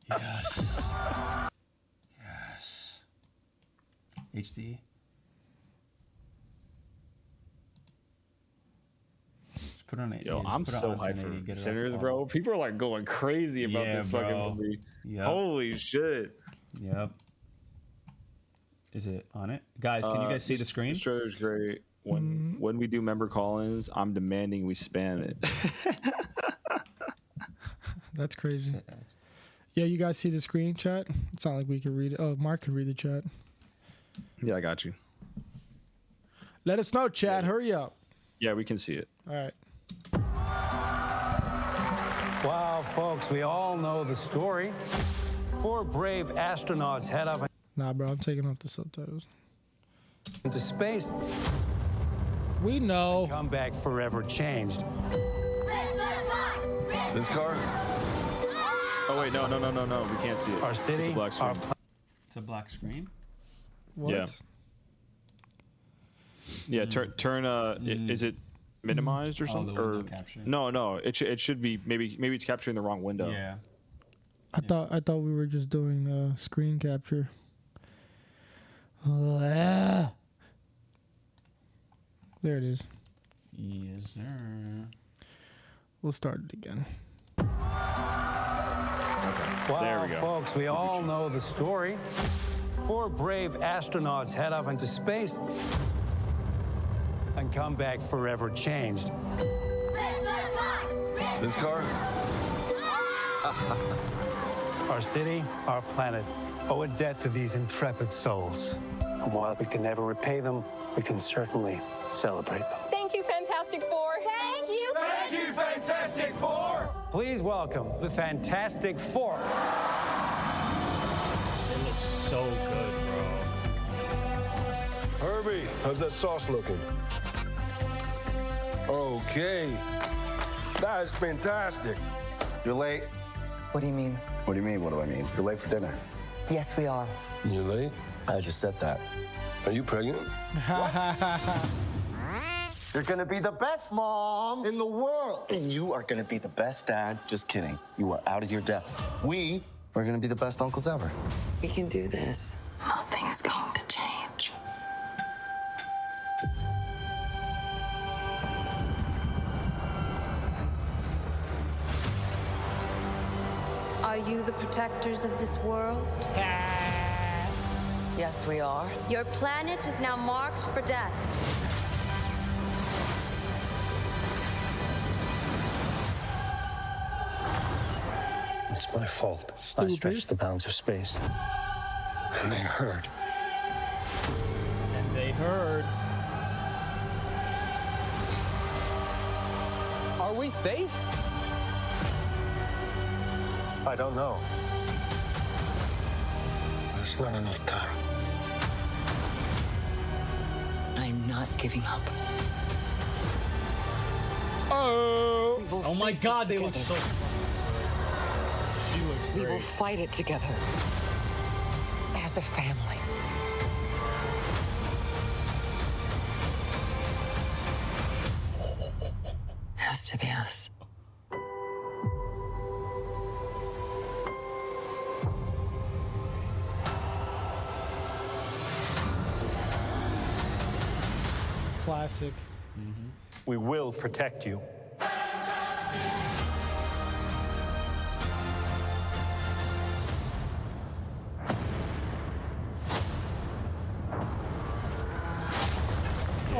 Yes. Yes. HD. Just put on it. Yo, yeah, I'm put it so on hyped 1080, for get it off Sinners, the bro. bottom. People are like going crazy about Yeah, this bro. fucking movie. Yep. Holy shit. Yep. Is it on it? Guys, can you guys see the screen? This trailer's great. When we do member call-ins, I'm demanding we spam it. That's crazy. Yeah, you guys see the screen chat? It's not like we can read it. Oh, Mark can read the chat. Yeah, I got you. Let us know, chat. Hurry up. Yeah, we can see it. All right. Wow, folks, we all know the story. 4 brave astronauts head up Nah, bro, I'm taking off the subtitles. into space, We know. come back forever changed. This car? Oh wait, no, we can't see it. Our city, It's a black screen. our It's a black screen. What? Yeah. Yeah, turn. Is it minimized or Oh, something? the window Or capture. no, it should be maybe it's capturing the wrong window. Yeah. I thought we were just doing screen capture. There it is. Yes, sir. We'll start it again. Wow, There we go. folks, we all know the story. 4 brave astronauts head up into space and come back forever changed. This car? Our city, our planet, owe a debt to these intrepid souls. And while we can never repay them, we can certainly celebrate them. Thank you, Fantastic Four. Thank you. Thank you, Fantastic Four! Please welcome the Fantastic Four. It looks so good, bro. Herbie, how's that sauce looking? Okay. That is fantastic. You're late. What do you mean? What do you mean? What do I mean? You're late for dinner. Yes, we are. You late? I just said that. Are you pregnant? You're gonna be the best mom in the world. And you are gonna be the best dad. Just kidding. You are out of your depth. We are gonna be the best uncles ever. We can do this. Nothing's going to change. Are you the protectors of this world? Yes, we are. Your planet is now marked for death. It's my fault. Stupid. I stretched the bounds of space. And they heard. And they heard. Are we safe? I don't know. There's not enough time. I'm not giving up. Oh. Oh my god, they look so. She looks We will great. fight it together. As a family. Has to be us. classic. We will protect you.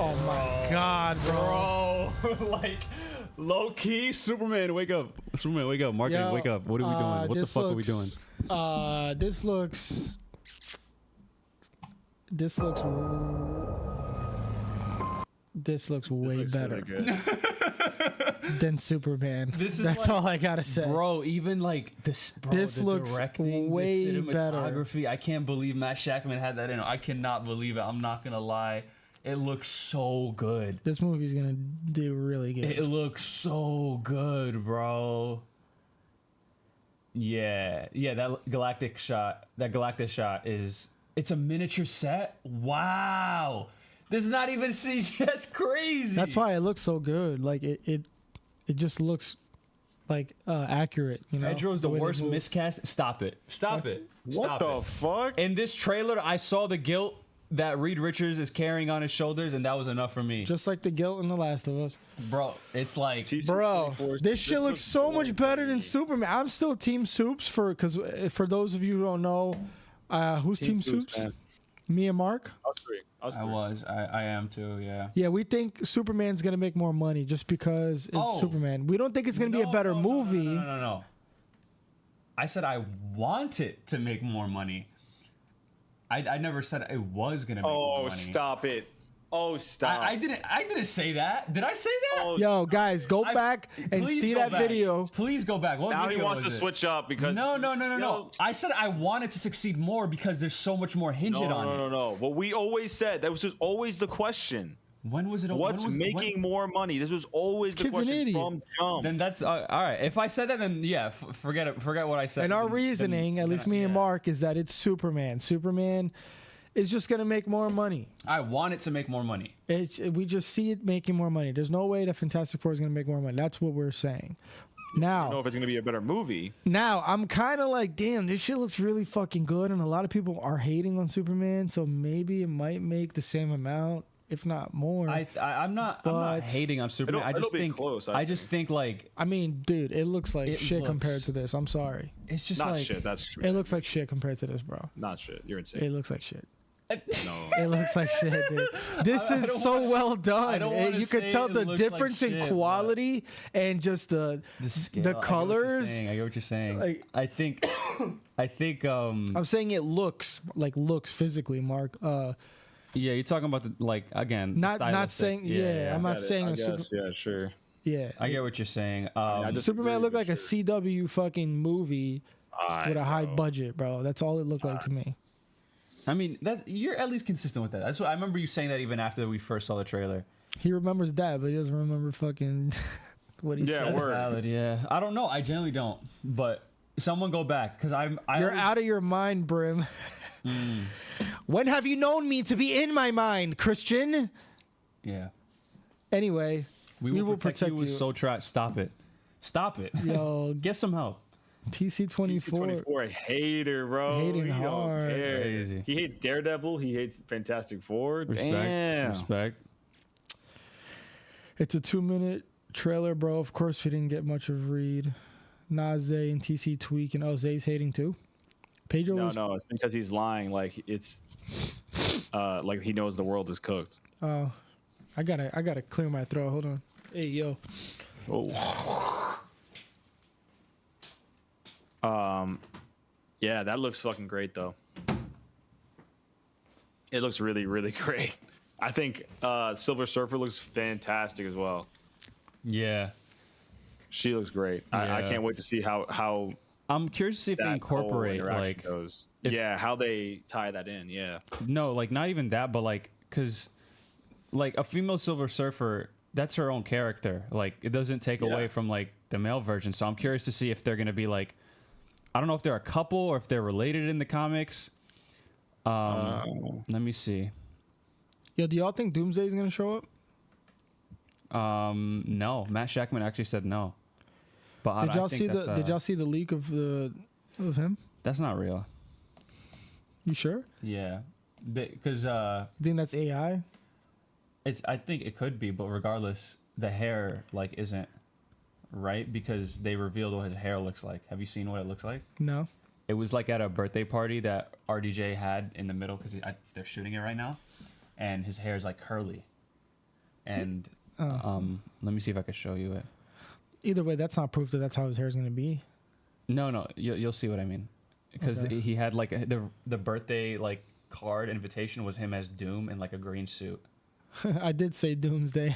Oh my God, bro. Like, low key, Superman, wake up. Superman, wake up. Marketing, Yo, wake up. What are we doing? What the fuck are we doing? This looks. This looks way better Really good. than Superman. This is That's like- all I gotta say. Bro, even like this, bro, This the looks directing, way the better. cinematography. I can't believe Matt Shackman had that in. I cannot believe it. I'm not gonna lie. It looks so good. This movie's gonna do really good. It looks so good, bro. Yeah, that galactic shot is. It's a miniature set. Wow, this is not even CG. That's crazy. That's why it looks so good. Like it just looks like accurate. You know, Pedro's the way they worst move. miscast. Stop it. Stop That's- it. What Stop the it. fuck? In this trailer, I saw the guilt that Reed Richards is carrying on his shoulders, and that was enough for me. Just like the guilt in The Last of Us. Bro, it's like, Bro, this shit looks so much better than great. Superman. I'm still Team Soups because for those of you who don't know, who's Team Soups? man. Me and Mark. Us three. I am too, yeah. Yeah, we think Superman's gonna make more money just because it's Oh. Superman. We don't think it's gonna be a better movie. No. I said I want it to make more money. I never said it was gonna make more money. Oh, stop it. Oh, stop. I didn't say that. Did I say that? Oh, Yo, guys, go I- back and please see go that back. video. Please go back. What now he video wants to was it? switch up because No. I said I wanted to succeed more because there's so much more hinged on it. No. What we always said, that was just always the question. When was it? What's when was, making more money? This was always This the kid's an question idiot. from jump. Then that's all right. If I said that, then yeah, forget it. Forget what I said. And our Then- reasoning, then- at least me and yeah. Mark, is that it's Superman. Superman is just gonna make more money. I want it to make more money. We just see it making more money. There's no way that Fantastic Four is gonna make more money. That's what we're saying. I don't know Now, if it's going to be a better movie. I'm kind of like, damn, this shit looks really fucking good, and a lot of people are hating on Superman, so maybe it might make the same amount, if not more. I'm not But- hating on Superman. I it'll just be think close, I just think like I mean, dude, it looks like It shit looks- compared to this. I'm sorry. it's just Not like shit. That's It looks like shit compared to this, bro. not shit. You're insane. It looks like shit. No. It looks like shit, dude. This I is don't so wanna- well I done. don't And wanna you could say tell it the looks like difference in shit, but- quality and just the scale. colors. I get what you're saying. Like- I think I'm saying it looks physically, Mark. yeah, you're talking about the like again. the Not stylistic. saying yeah. I'm not saying I a super, guess, yeah, sure. yeah. I get what you're saying. I just Superman agree looked with like a CW fucking movie with a high know. budget, bro. That's all it looked like to me. I mean, that you're at least consistent with that. That's what I remember you saying that even after we first saw the trailer. He remembers that, but he doesn't remember fucking what he Yeah, said. word. Valid, yeah. I don't know. I generally don't. But someone go back because I You're always- out of your mind, Brim. When have you known me to be in my mind, Christian? Yeah. Anyway, We will protect you with soul track. Stop it. Stop it. Yo, Get some help. TC24. TC24, a hater, bro. Hating He don't hard. care. Crazy. He hates Daredevil. He hates Fantastic Four. Respect. Damn. Respect. It's a 2-minute trailer, bro. Of course, we didn't get much of Reed. Naze and TC tweak, and Zay's hating too. Pedro was. No, it's because he's lying. Like it's, like he knows the world is cooked. Oh, I gotta clear my throat. Hold on. Hey, yo. Oh. Yeah, that looks fucking great though. It looks really, really great. I think Silver Surfer looks fantastic as well. Yeah. She looks great. I Yeah. can't wait to see how I'm curious to see if they that incorporate whole interaction like goes. if- Yeah, how they tie that in. Yeah. no, like not even that, but like because like a female Silver Surfer, that's her own character. Like it doesn't take away from like the male version. So I'm curious to see if they're gonna be like, I don't know if they're a couple or if they're related in the comics. Let me see. Yo, do y'all think Doomsday is gonna show up? No, Matt Shackman actually said no. But Did I y'all think see that's, the Did y'all see the leak of him? That's not real. You sure? Yeah, because You think that's AI? I think it could be, but regardless, the hair like isn't right because they revealed what his hair looks like. Have you seen what it looks like? No. It was like at a birthday party that RDJ had in the middle because they're shooting it right now, and his hair is like curly. And let me see if I can show you it. Either way, that's not proof that that's how his hair is going to be. No, you'll see what I mean, because Okay. he had like the birthday like card invitation was him as Doom in like a green suit. I did say Doomsday.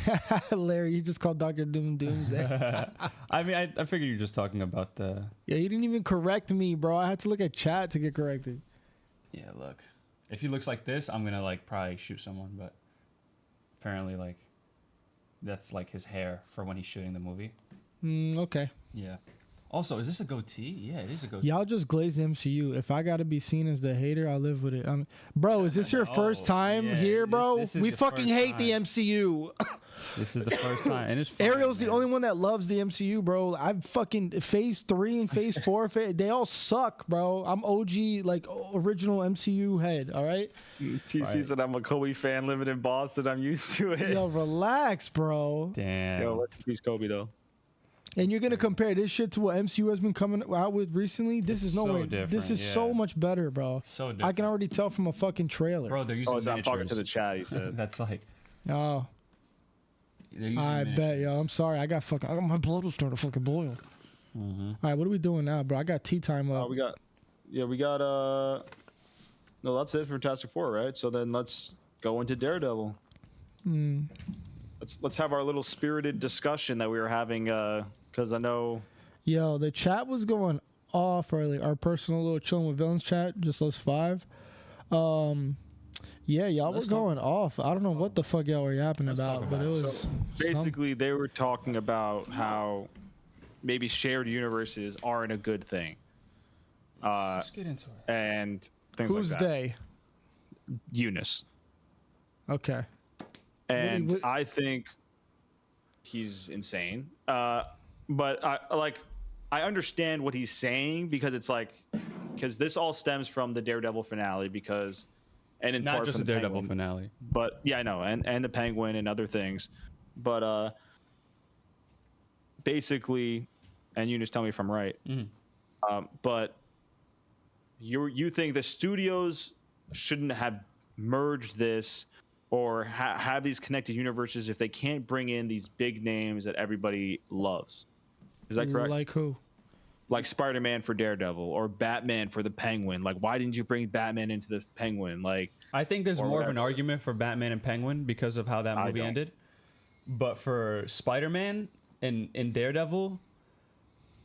Larry, you just called Dr. Doom Doomsday. I mean, I figured you're just talking about the. Yeah, you didn't even correct me, bro. I had to look at chat to get corrected. Yeah, look. If he looks like this, I'm gonna like probably shoot someone, but apparently like that's like his hair for when he's shooting the movie. Okay. Yeah. Also, is this a goatee? Yeah, it is a goatee. Y'all just glaze the MCU. If I gotta be seen as the hater, I'll live with it. Bro, is this your first time here, bro? this is We the fucking first hate the time. MCU. This is the first time, and it's fine, Ariel's the man. only one that loves the MCU, bro. I'm fucking Phase 3 and Phase 4. They all suck, bro. I'm OG, like original MCU head. All right. TC said I'm a Kobe fan living in Boston. I'm used to it. Yo, relax, bro. Damn. Yo, rest in peace, Kobe though. And you're gonna compare this shit to what MCU has been coming out with recently? This It's is nowhere. so different, This is so yeah. much better, bro. So I can different. already tell from a fucking trailer. Bro, they're using Oh, so I'm talking miniatures. to the chat. He said. That's like Oh, they're using I bet, miniatures. yo. I'm sorry. I got my blood was starting to fucking boil. All right, what are we doing now, bro? I got tea time up. we got no, that's it for Fantastic Four, right? So then let's go into Daredevil. Let's have our little spirited discussion that we were having because I know Yo, the chat was going off earlier. Our personal little chilling with villains chat, just those 5. Yeah, y'all were going off. I don't know what the fuck y'all were yapping about, but it was basically they were talking about how maybe shared universes aren't a good thing. Let's get into it. And things who's like that. they? Eunice. Okay. And what- I think he's insane. But I understand what he's saying because it's like because this all stems from the Daredevil finale and in Not part just from the the Daredevil Penguin. finale. But yeah, I know, and the Penguin and other things. But basically, and you just tell me if I'm right. But you think the studios shouldn't have merged this or have these connected universes if they can't bring in these big names that everybody loves. Is that correct? Like who? Like Spider-Man for Daredevil or Batman for the Penguin. Like, why didn't you bring Batman into the Penguin? Like, I think there's or more of an whatever. argument for Batman and Penguin because of how that I movie don't. ended. But for Spider-Man and Daredevil,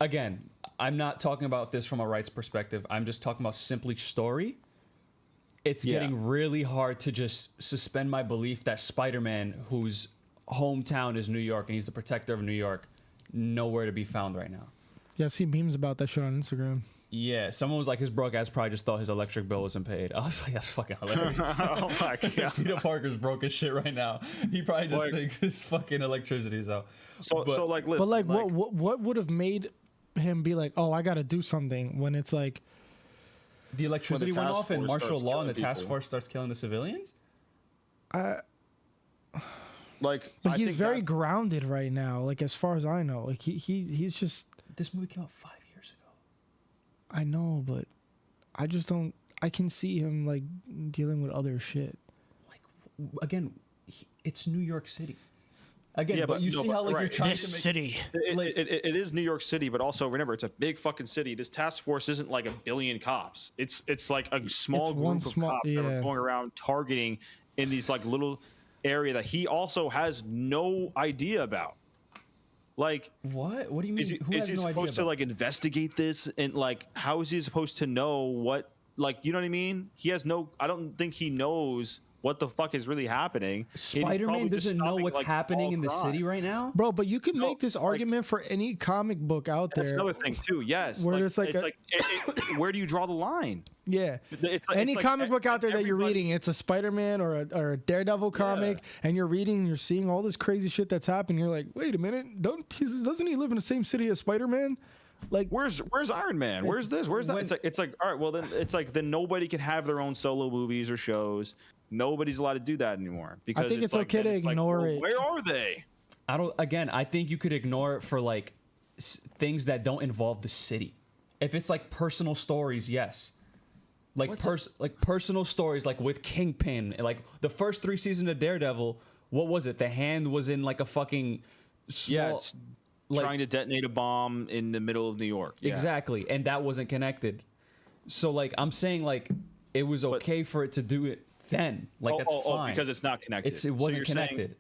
again, I'm not talking about this from a rights perspective. I'm just talking about simply story. It's getting really hard to just suspend my belief that Spider-Man, whose hometown is New York and he's the protector of New York, nowhere to be found right now. Yeah, I've seen memes about that shit on Instagram. Yeah, someone was like, his broke ass probably just thought his electric bill wasn't paid. I was like, that's fucking hilarious. oh my god. Peter Parker's broke as shit right now. He probably just Like- thinks his fucking electricity's out. So like, listen, But like, what would have made him be like, oh, I got to do something when it's like, The electricity went task off and force martial starts law and the killing task people. force starts killing the civilians? like, but I he's think very that's- grounded right now. Like as far as I know, like he's just. This movie came out 5 years ago. I know, but I just don't. I can see him like dealing with other shit. Like, again, it's New York City. Again, Yeah, but but you no, see but how like right. you're trying to make city. It is New York City, but also remember it's a big fucking city. This task force isn't like 1 billion cops. It's like a small It's one group of small- cops that yeah. are going around targeting in these like little area that he also has no idea about. Like, What? What do you mean? is he, Who is has he no idea supposed to about like investigate this and like how is he supposed to know what like you know what I mean? He has no. I don't think he knows what the fuck is really happening. And he's Spider-Man probably just doesn't know stopping, what's like, happening small in the crime. city right now? Bro, but you can No, make this like- argument for any comic book out That's there. another thing too. Yes, Where like, there's, like, it's where do you draw the line? Yeah. It's like- Any it's like comic book out there that you're everybody- reading, it's a Spider-Man or a Daredevil comic, and you're reading and you're seeing all this crazy shit that's happening. You're like, wait a minute, doesn't he live in the same city as Spider-Man? Like, where's Iron Man? Where's this? Where's that? It's like all right. Well, then nobody can have their own solo movies or shows. Nobody's allowed to do that anymore because I think it's okay to ignore it. Where are they? I think you could ignore it for like things that don't involve the city. If it's like personal stories, yes. Like personal stories, like with Kingpin, like the first 3 seasons of Daredevil. What was it? The hand was in like a fucking small, trying to detonate a bomb in the middle of New York. Yeah. Exactly, and that wasn't connected. So like I'm saying, like it was okay for it to do it then. Like that's fine because it's not connected. It wasn't connected.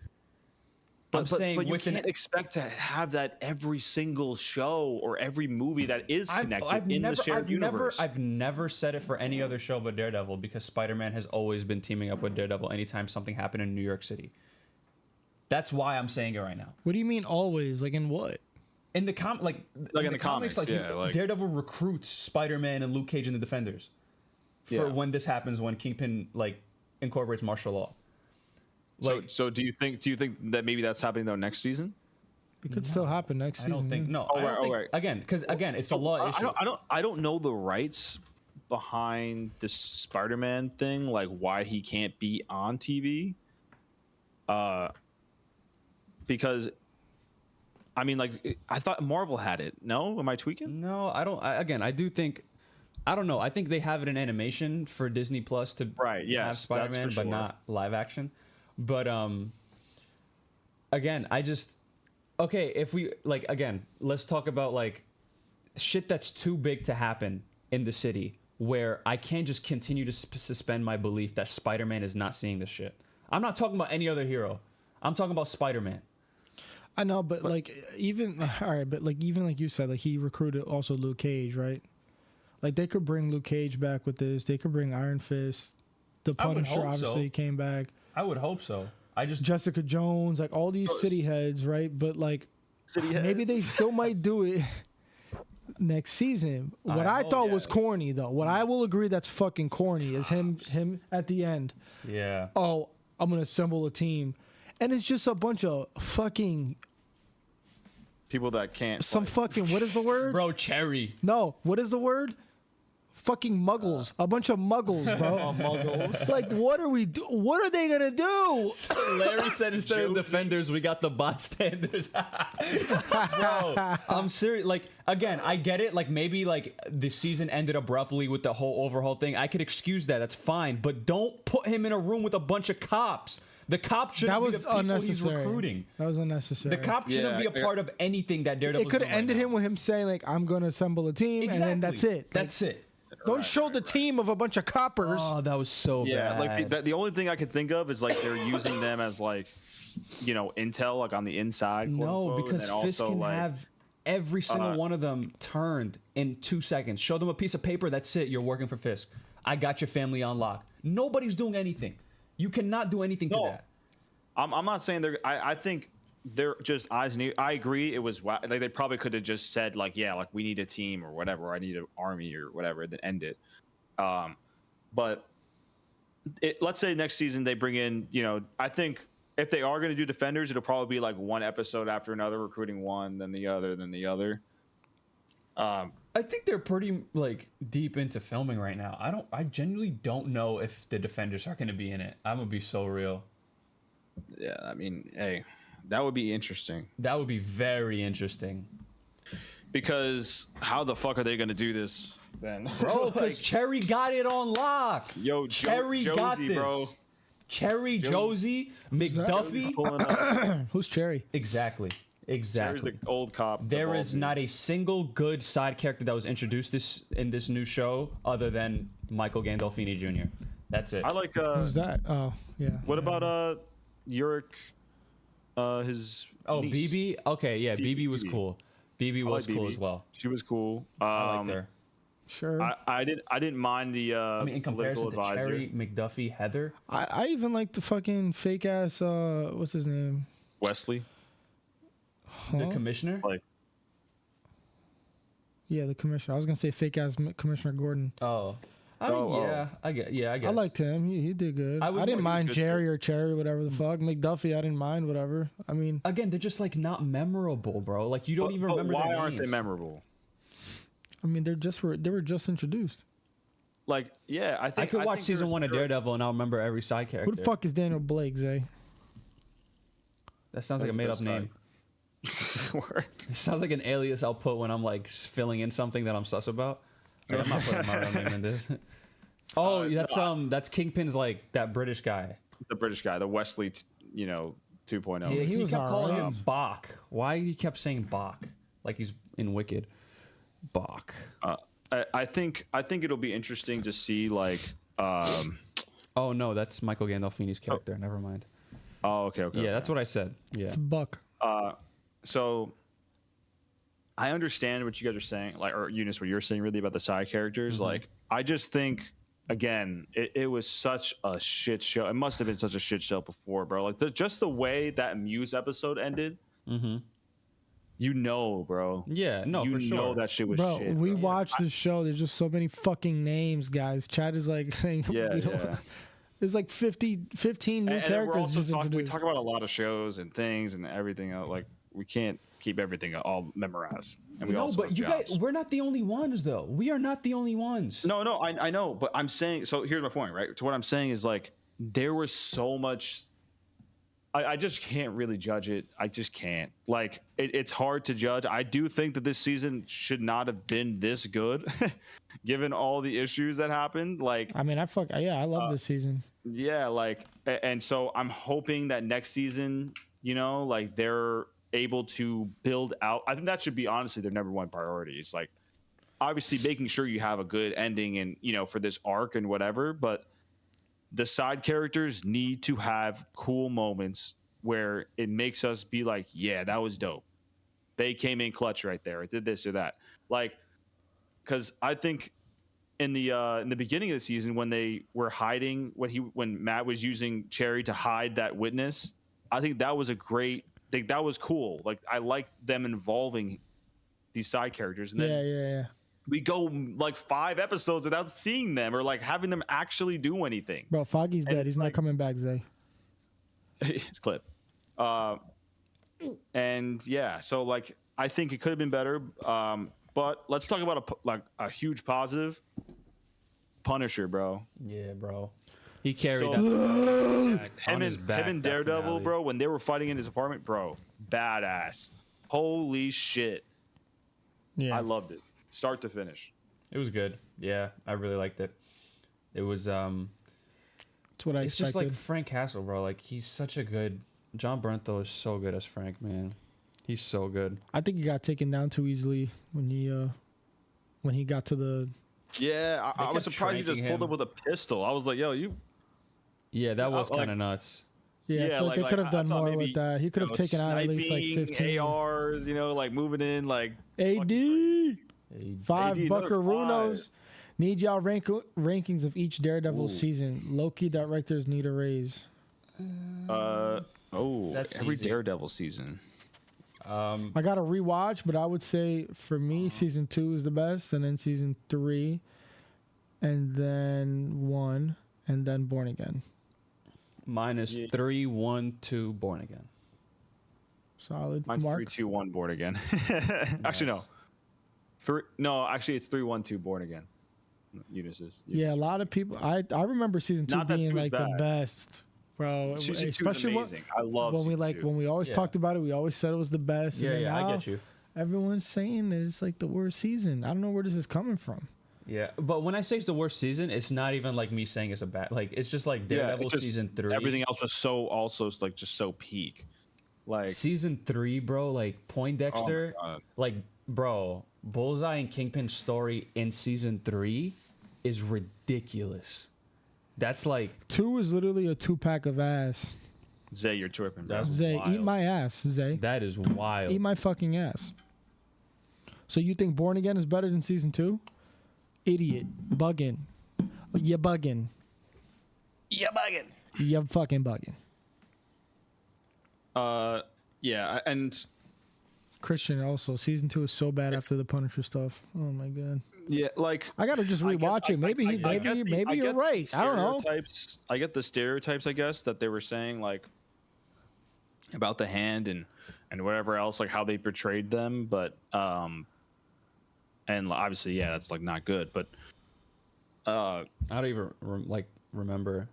But you can't expect to have that every single show or every movie that is connected the shared universe. I've never said it for any other show but Daredevil because Spider-Man has always been teaming up with Daredevil anytime something happened in New York City. That's why I'm saying it right now. What do you mean always? Like in what? In the in the comics, Daredevil recruits Spider-Man and Luke Cage and the Defenders for when this happens, when Kingpin like incorporates martial law. Like, so do you think that maybe that's happening though next season? It could still happen next season. I don't think. No. Right. Again, because it's a law issue. I don't know the rights behind this Spider-Man thing, like why he can't be on TV. Because, I mean, like I thought Marvel had it. No, am I tweaking? No, I don't. I do think. I don't know. I think they have it in animation for Disney Plus to have Spider-Man, but not live action. But again, if we like again, let's talk about like shit that's too big to happen in the city where I can't just continue to suspend my belief that Spider-Man is not seeing this shit. I'm not talking about any other hero. I'm talking about Spider-Man. I know, but like even like you said, like he recruited also Luke Cage, right? Like they could bring Luke Cage back with this. They could bring Iron Fist. The Punisher obviously came back. I would hope so. Jessica Jones, like all these city heads, right? But like maybe they still might do it next season. What I thought was corny though. What I will agree that's fucking corny is him at the end. Yeah. Oh, I'm gonna assemble a team. And it's just a bunch of fucking people that can't fucking what is the word? Bro, cherry. No, what is the word? Fucking muggles. A bunch of muggles, bro. Muggles. Like, what are they gonna do? Larry said instead of defenders, we got the bystanders. Bro, I'm serious. Like, again, I get it. Like, maybe like the season ended abruptly with the whole overhaul thing. I could excuse that. That's fine. But don't put him in a room with a bunch of cops. The cop shouldn't be the people he's recruiting. That was unnecessary. The cop shouldn't be a part of anything that Daredevil. It could have ended him with him saying like, "I'm going to assemble a team," and then that's it. That's it. Don't show the team of a bunch of coppers. Oh, that was so bad. Like the only thing I could think of is like they're using them as like, intel, like on the inside. No, because Fisk can have every single one of them turned in 2 seconds. Show them a piece of paper. That's it. You're working for Fisk. I got your family on lock. Nobody's doing anything. You cannot do anything to that. I'm not saying they're. I think they're just eyes and ears. I agree. It was like they probably could have just said like, yeah, like we need a team or whatever. Or I need an army or whatever. Then end it. But let's say next season they bring in. I think if they are going to do Defenders, it'll probably be like one episode after another, recruiting one, then the other, then the other. I think they're pretty like deep into filming right now. I genuinely don't know if the Defenders are going to be in it. I'm gonna be so real. Yeah, I mean, hey, that would be interesting. That would be very interesting. Because how the fuck are they gonna do this then? Bro, because Cherry got it on lock. Yo, Cherry Josie, got this. Bro. Cherry, Josie, McDuffie. Who's Cherry? Exactly. Cherry's the old cop. There is not a single good side character that was introduced in this new show other than Michael Gandolfini Jr. That's it. I like. Who's that? Oh, yeah. What about Yurik? His niece. BB. Okay, yeah, BB was cool. BB was cool as well. She was cool. I liked her. Sure. I didn't mind the. I mean, in comparison to Cherry, McDuffie, Heather. I even like the fucking fake ass. What's his name? Wesley. The commissioner. Yeah, the commissioner. I was gonna say fake ass Commissioner Gordon. Oh. I guess. I liked him. He did good. I didn't mind Jerry or Cherry, whatever the fuck. McDuffie, I didn't mind, whatever. I mean, again, they're just like not memorable, bro. Like you don't even remember. Why their aren't names. they memorable? I mean, they were just introduced. Like, yeah, I think I could watch think season there's- 1 of Daredevil and I'll remember every side character. Who the fuck is Daniel Blake, Zay? That sounds like a made up name. Word. It sounds like an alias I'll put when I'm like filling in something that I'm sus about. Like, I'm not putting my real name in this. Oh, that's Kingpin's like that British guy. The British guy, the Wesley, 2.0. He was kept calling alright. him Bach. Why he kept saying Bach? Like he's in Wicked. Bach. I think it'll be interesting to see like. Oh no, that's Michael Gandolfini's character. Never mind. Oh, okay. Yeah, that's what I said. Yeah. It's Buck. So I understand what you guys are saying, like, or Eunice, what you're saying really about the side characters. Mm-hmm. Like, I just think, again, it was such a shit show. It must have been such a shit show before, bro. Like, just the way that Muse episode ended, bro. Yeah, no, for sure. You know that shit was Bro, shit. we bro. watched the show. There's just so many fucking names, guys. Chad is like saying, Yeah, we don't, yeah. there's like 15 new And we're characters also just we introduced. talk about a lot of shows and things and everything else. Like, we can't keep everything all memorized. And we No, also but have you jobs. guys, we're not the only ones, though. We are not the only ones. No, I know, but I'm saying, so here's my point, right? So what I'm saying is like, there was so much, I just can't really judge it. I just can't. Like, it's hard to judge. I do think that this season should not have been this good, given all the issues that happened. Like, I mean, I love this season. yeah, like, and so I'm hoping that next season, like they're able to build out. I think that should be honestly their number one priority. It's like, obviously making sure you have a good ending and, for this arc and whatever, but the side characters need to have cool moments where it makes us be like, yeah, that was dope. They came in clutch right there. It did this or that. Like, because I think in the beginning of the season when they were hiding, when Matt was using Cherry to hide that witness, I think that was that was cool. Like, I liked them involving these side characters. And then Yeah. we go like 5 episodes without seeing them or like having them actually do anything. Bro, Foggy's dead. He's not like- coming back, Zay. It's clipped. And yeah, so like, I think it could have been better. But let's talk about a huge positive. Punisher, bro. Yeah, bro. He carried So- that. Him and Daredevil, bro, when they were fighting in his apartment, bro, badass. Holy shit. Yeah. I loved it. Start to finish. It was good. Yeah, I really liked it. It was That's what I it's expected. just like Frank Castle, bro. Like, he's such a good John Bernthal is so good as Frank, man. He's so good. I think he got taken down too easily when he got to the. Yeah, I was kept surprised he just shranking pulled him. up with a pistol. I was like, yo, you. Yeah, that was like- kind of nuts. Yeah, I feel like they could have done I thought more maybe, with that. He could have taken out at least like sniping, 15. ARs, like moving in, like. AD. Hey, 5 AD, another Buckaroos. Need y'all rankings of each Daredevil season. Low-key directors need a raise. That's every easy. Daredevil season. I got to rewatch, but I would say for me, season 2 is the best, and then season 3, and then 1, and then Born Again. Mine is 3, 1, 2, Born Again. Solid. Mine's Mark? 3, 2, 1, Born Again. Actually, no. 3. No, actually, it's 3, 1, 2, Born Again. Eunice's. Yeah, a lot of people. I remember season 2 Not that being two is like the bad. best, bro. Season 2 is Especially amazing. I love when we season 2. when we always Yeah. talked about it, we always said it was the best. Yeah, and then I now get you. Everyone's saying that it's like the worst season. I don't know where this is coming from. Yeah, but when I say it's the worst season, it's not even like me saying it's a bad. Like, it's just like Daredevil it's just- season 3. Everything else was also like just so peak. Like, Season 3, bro. Like Poindexter. Oh my God. Like, bro, Bullseye and Kingpin's story in season 3 is ridiculous. That's like 2 is literally a 2-pack of ass. Zay, you're tripping, bro. That's Zay, wild. eat my ass, Zay. That is wild. Eat my fucking ass. So you think Born Again is better than season 2? Idiot. Bugging. You bugging. Yeah, bugging. You fucking bugging. Yeah, and Christian also. Season 2 is so bad after the Punisher stuff. Oh my god. yeah, like I gotta just rewatch it. Maybe maybe you're right. I don't know. I get the stereotypes, I guess, that they were saying, like, about the hand and whatever else, like how they portrayed them. But and obviously, yeah, that's like not good. But I don't even remember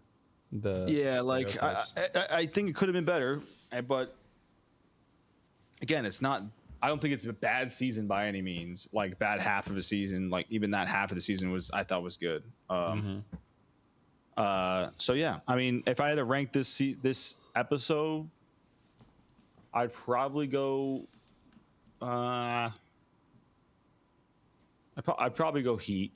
the like I think it could have been better, but again, it's not. I don't think it's a bad season by any means. Like bad half of a season, like even that half of the season I thought was good. So yeah, I mean, if I had to rank this episode, I'd probably go. I'd probably go Heat.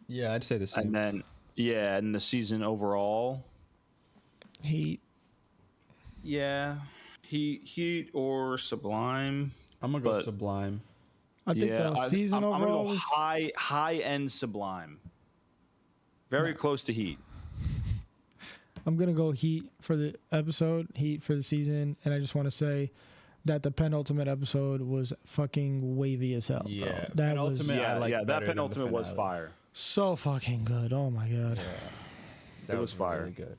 Yeah, I'd say the same. And then and the season overall, Heat. Yeah, Heat or Sublime. I'm gonna go Sublime. I think the season overall I'm gonna go was high end Sublime. Very close to Heat. I'm gonna go Heat for the episode, Heat for the season, and I just want to say that the penultimate episode was fucking wavy as hell. Yeah, bro. That was that penultimate was fire. So fucking good. Oh my god. Yeah, that was fire. Really good.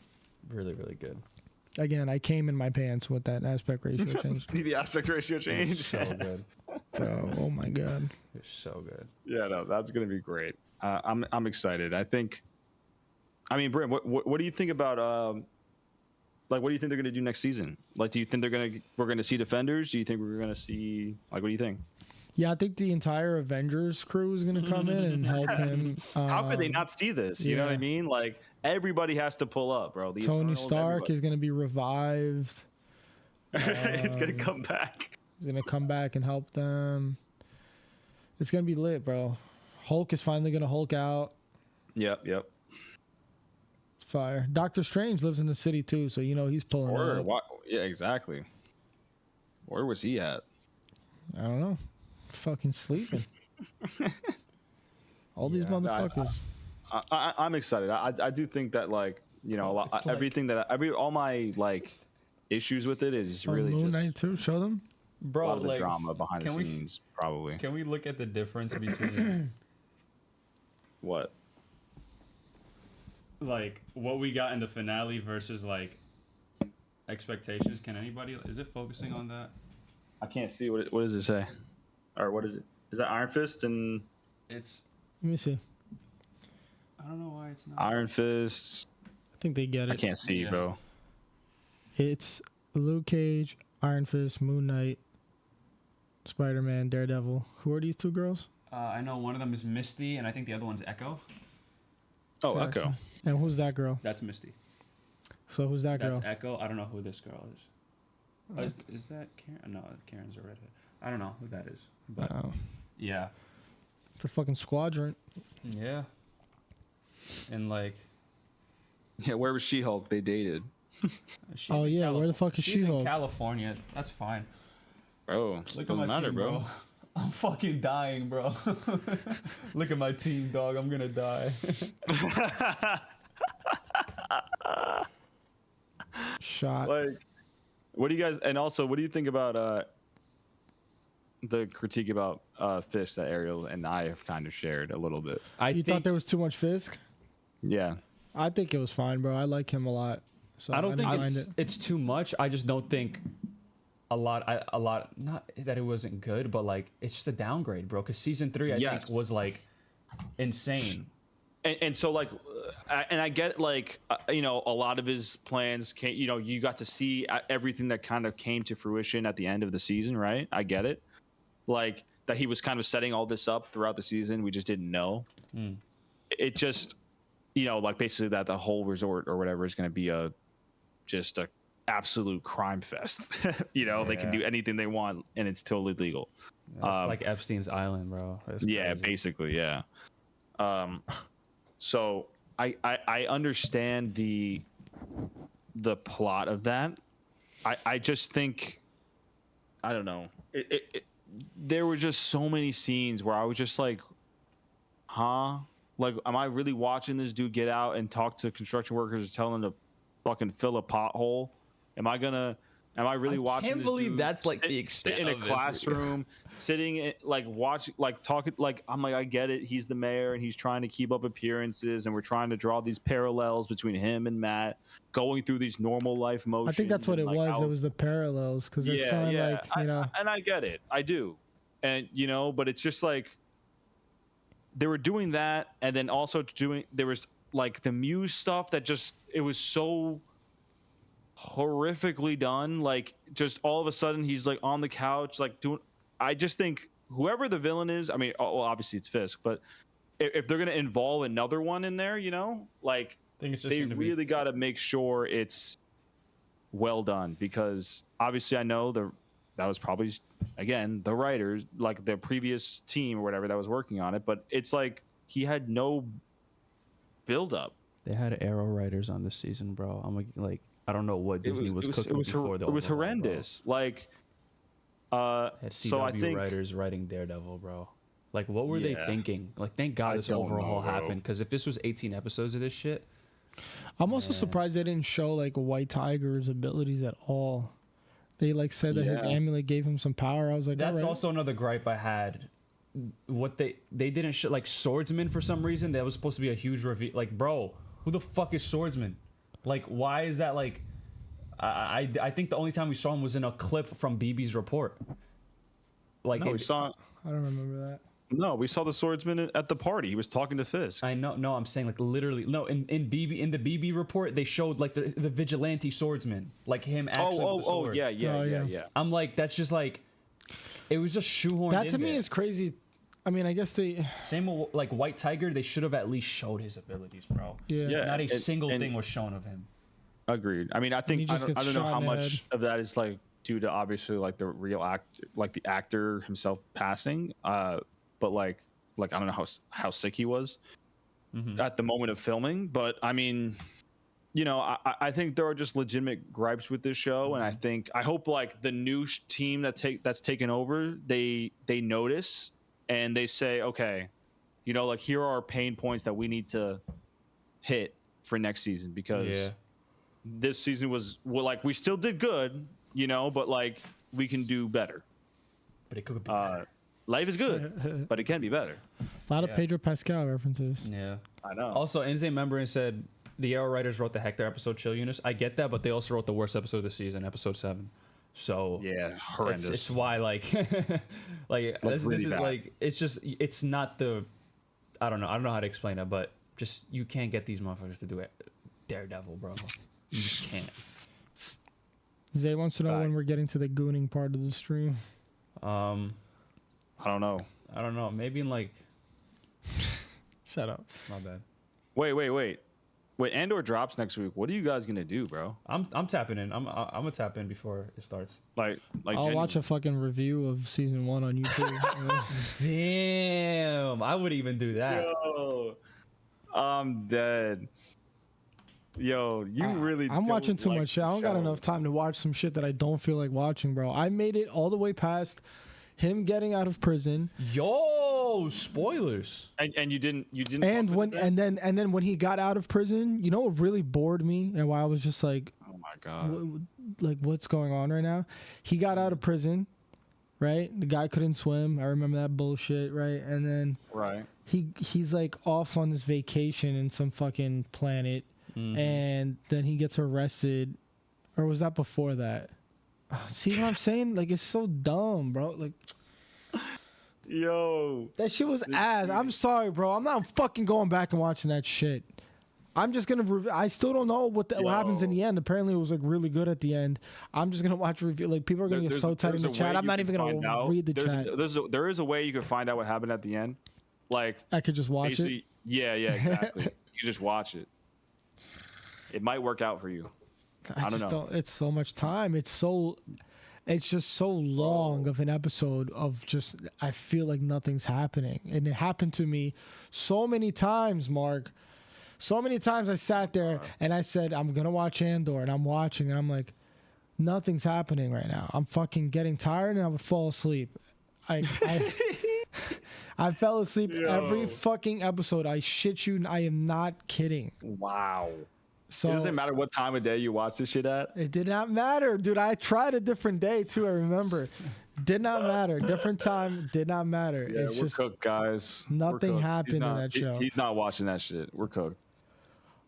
Really, really good. Again, I came in my pants with that aspect ratio change. The aspect ratio change. So good. Oh my god. It's so good. Yeah, no, that's gonna be great. I'm excited. I mean, Brim, what do you think about like, what do you think they're gonna do next season? Like, do you think we're gonna see Defenders? Do you think we're gonna see what do you think? Yeah, I think the entire Avengers crew is gonna come in and help him. How could they not see this? You know what I mean? Like, everybody has to pull up, bro. Tony Stark is gonna be revived. He's gonna come back. He's gonna come back and help them. It's gonna be lit, bro. Hulk is finally gonna Hulk out. Yep. It's fire. Doctor Strange lives in the city too, so he's pulling up. Yeah, exactly. Where was he at? I don't know. Fucking sleeping. All these motherfuckers. I'm excited. I do think that, like, everything all my like issues with it is really Moon just Knight too. Show them, bro. A lot of the drama behind the scenes, probably. Can we look at the difference between what? Like what we got in the finale versus like expectations? Can anybody? Is it focusing on that? I can't see what does it say, or what is it? Is that Iron Fist and? It's. Let me see. I don't know why it's not. Iron Fist. I think they get it. I can't see, bro. It's Luke Cage, Iron Fist, Moon Knight, Spider-Man, Daredevil. Who are these two girls? I know one of them is Misty, and I think the other one's Echo. Oh, Gotcha. Echo. And who's that girl? That's Misty. So who's that girl? That's Echo. I don't know who this girl is. Oh, is that Karen? No, Karen's a redhead. I don't know who that is. But yeah. It's a fucking squadron. Yeah. And like. Yeah, where was She-Hulk? They dated. Where the fuck is She-Hulk? In California. That's fine. Bro, Look at my team, bro. I'm fucking dying, bro. Look at my team, dog. I'm gonna die. Shot. Like, what do you guys? And also, what do you think about the critique about Fisk that Ariel and I have kind of shared a little bit? You thought there was too much Fisk? Yeah. I think it was fine, bro. I like him a lot. So I don't think it's too much. I just don't think a lot. Not that it wasn't good, but like it's just a downgrade, bro. Because season 3, I think, was like insane. And so like, and I get like, a lot of his plans came. You got to see everything that kind of came to fruition at the end of the season, right? I get it. Like that he was kind of setting all this up throughout the season. We just didn't know. It just. Like basically that the whole resort or whatever is going to be just a absolute crime fest. They can do anything they want and it's totally legal. It's like Epstein's Island, bro. Basically, yeah. So I understand the plot of that. I just think, I don't know. There were just so many scenes where I was just like, huh? Like, am I really watching this dude get out and talk to construction workers and tell them to fucking fill a pothole? Am I really watching can't this believe dude that's like the extent in a of it. classroom, sitting like watching, like talking, like I'm like, I get it. He's the mayor and he's trying to keep up appearances and we're trying to draw these parallels between him and Matt going through these normal life motions. I think that's what it was. It was the parallels because they're showing and I get it. I do. and but it's just like they were doing that, and then also there was like the Muse stuff that just it was so horrifically done. Like just all of a sudden he's like on the couch like doing. I just think whoever the villain is, I mean, well, obviously it's Fisk, but if they're gonna involve another one in there, like I think it's just they really got to make sure it's well done, because obviously I know that was probably again the writers, like the previous team or whatever that was working on it, but it's like he had no build up. They had Arrow writers on this season, bro. I'm like I don't know what Disney was cooking before the it was horrendous, bro. Like had CW so I think writers writing Daredevil, bro. Like what were they thinking? Like thank God this overhaul happened, because if this was 18 episodes of this shit. I'm also surprised they didn't show like White Tiger's abilities at all. They like said that his amulet gave him some power. I was like, that's also another gripe I had. What they didn't show like Swordsman for some reason. That was supposed to be a huge reveal. Like, bro, who the fuck is Swordsman? Like, why is that like? I think the only time we saw him was in a clip from BB's report. Like no, we saw. I don't remember that. No, we saw the Swordsman at the party. He was talking to Fisk. I know. No, I'm saying like literally. No, in the BB report, they showed like the vigilante swordsman, like him actually. with the sword. Yeah. I'm like, that's just like, it was just shoehorned. That to in me there. is crazy. I mean, I guess they same with, like White Tiger. They should have at least showed his abilities, bro. Yeah. Not a single thing was shown of him. Agreed. I mean, I think I don't know how much head. of that is like due to obviously like the real like the actor himself passing. But like I don't know how sick he was at the moment of filming. But I mean, I think there are just legitimate gripes with this show, and I hope like the new team that's taken over, they notice and they say, okay, like here are our pain points that we need to hit for next season, because this season was like we still did good, but like we can do better. But it could be better. Life is good, but it can be better. A lot of Pedro Pascal references. Yeah, I know. Also, Insane Membrane said the Arrow writers wrote the Hector episode, Chill Eunice. I get that, but they also wrote the worst episode of the season, episode 7. So yeah, horrendous. It's why like like this is like it's not the I don't know how to explain it, but just you can't get these motherfuckers to do it. Daredevil, bro. You just can't. Zay wants to know when we're getting to the gooning part of the stream. I don't know. Maybe in like. Shut up. My bad. Wait. Andor drops next week. What are you guys gonna do, bro? I'm tapping in. I'm gonna tap in before it starts. Like I'll watch a fucking review of season 1 on YouTube. Damn, I would even do that. Yo, I'm dead. Yo, you really. I'm watching too much shit. I don't got enough time to watch some shit that I don't feel like watching, bro. I made it all the way past him getting out of prison. Yo, spoilers. And you didn't. And then when he got out of prison, you know what really bored me and why I was just like, oh my god, like what's going on right now? He got out of prison, right? The guy couldn't swim. I remember that bullshit, right? And then he's like off on this vacation in some fucking planet. And then he gets arrested, or was that before that? See what I'm saying? Like, it's so dumb, bro. Like, yo, that shit was ass. I'm sorry, bro. I'm not fucking going back and watching that shit. I'm just gonna. I still don't know what happens in the end. Apparently, it was like really good at the end. I'm just gonna watch a review. Like, people are gonna get so tight in the chat. I'm not even gonna read the chat. There is a way you can find out what happened at the end. Like, I could just watch it. Yeah, exactly. You just watch it. It might work out for you. I don't know. It's so much time. It's just so long of an episode of just, I feel like nothing's happening. And it happened to me so many times, Mark. So many times I sat there and I said, I'm going to watch Andor, and I'm watching and I'm like, nothing's happening right now. I'm fucking getting tired and I would fall asleep. I fell asleep every fucking episode. I shit you. I am not kidding. Wow. So it doesn't matter what time of day you watch this shit at. It did not matter, dude. I tried a different day too. I remember. Did not matter. Different time. Did not matter. Yeah, it's we're just cooked, guys. Nothing happened in that show. He's not watching that shit. We're cooked.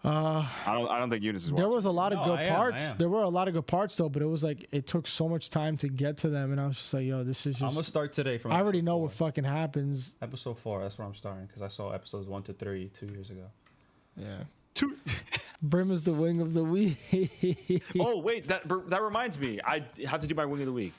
I don't think Eunice is watching. There was a lot of good parts. I am. There were a lot of good parts though, but it was like it took so much time to get to them, and I was just like, yo, this is just. I'm gonna start today from. I already know what fucking happens. Episode 4. That's where I'm starting because I saw episodes 1 to 3 2 years ago. Yeah. Two. Brim is the wing of the week. Oh wait, that reminds me. I have to do my wing of the week.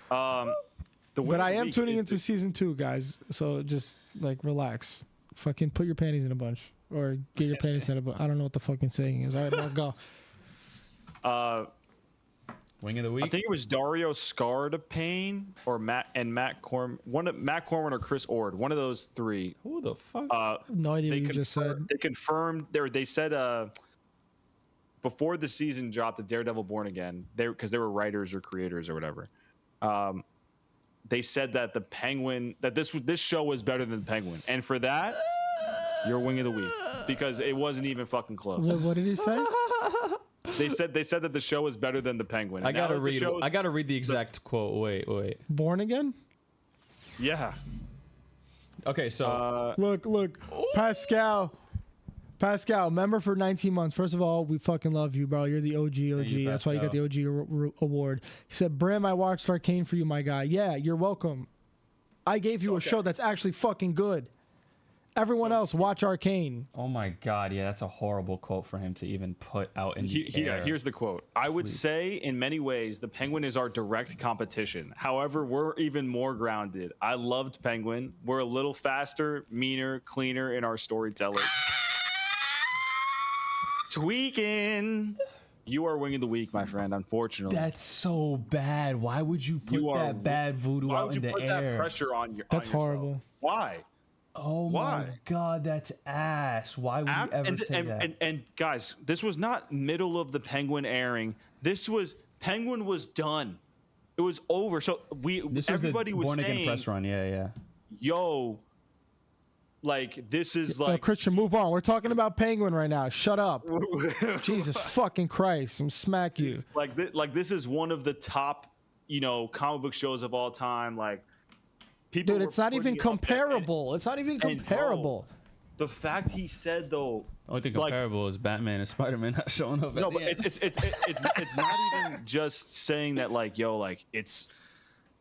But I am tuning into season 2, guys. So just like relax. Fucking put your panties in a bunch, or get your panties in a bunch. I don't know what the fucking saying is. All right, now go. Wing of the week. I think it was Dario Scardapain or Matt Corman. Matt Corman or Chris Ord. One of those three. Who the fuck? No idea what you just said. They confirmed. They said before the season dropped of Daredevil Born Again, because they were writers or creators or whatever. They said that the Penguin, that this show was better than the Penguin, and for that, you're wing of the week because it wasn't even fucking close. What did he say? They said that the show was better than the Penguin. I gotta read the exact quote. Wait. Born Again? Yeah. Okay, so Look, Pascal, member for 19 months. First of all, we fucking love you, bro. You're the OG. you, That's why you got the OG award. He said, Brim, I watched Arcane for you, my guy. Yeah, you're welcome. I gave you a show that's actually fucking good. Everyone else, watch Arcane. oh my god, yeah, that's a horrible quote for him to even put out in the air. Here's the quote. I would say, in many ways, the Penguin is our direct competition. However, we're even more grounded. I loved Penguin. We're a little faster, meaner, cleaner in our storytelling. Tweaking. You are wing of the week, my friend, unfortunately. That's so bad. Why would you put that bad voodoo out in the air? Why would you put that pressure on yourself? That's horrible. Why? Oh my god, that's ass. Why would you ever say that? And guys, this was not middle of the Penguin airing. Penguin was done. It was over. So everybody was Born saying, Again press run. Yeah. Yo, like this is like Christian, move on. We're talking about Penguin right now. Shut up. Jesus fucking Christ. I'm smack you. Like this is one of the top, comic book shows of all time. Like people. Dude, it's not even comparable. It's not even comparable. The fact he said though. The only thing comparable is Batman and Spider-Man not showing up. No, but it's not even just saying that it's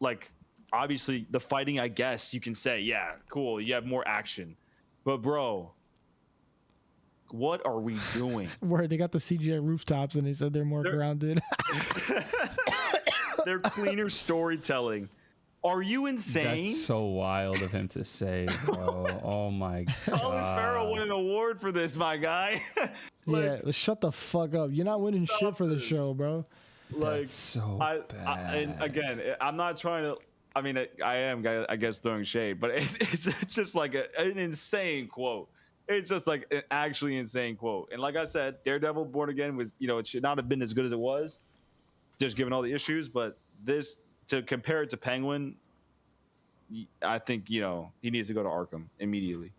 like obviously the fighting. I guess you can say cool. You have more action, but bro, what are we doing? Where they got the CGI rooftops and they said they're more grounded. They're cleaner storytelling. Are you insane? That's so wild of him to say, bro. Oh my god. Colin Farrell won an award for this, my guy. Shut the fuck up. You're not winning shit for the show, bro. That's so bad. And again, I'm not trying to. I mean, I am, I guess, throwing shade, but it's just like an insane quote. It's just like an actually insane quote. And like I said, Daredevil Born Again was, it should not have been as good as it was, just given all the issues. But this, to compare it to Penguin, I think, he needs to go to Arkham immediately.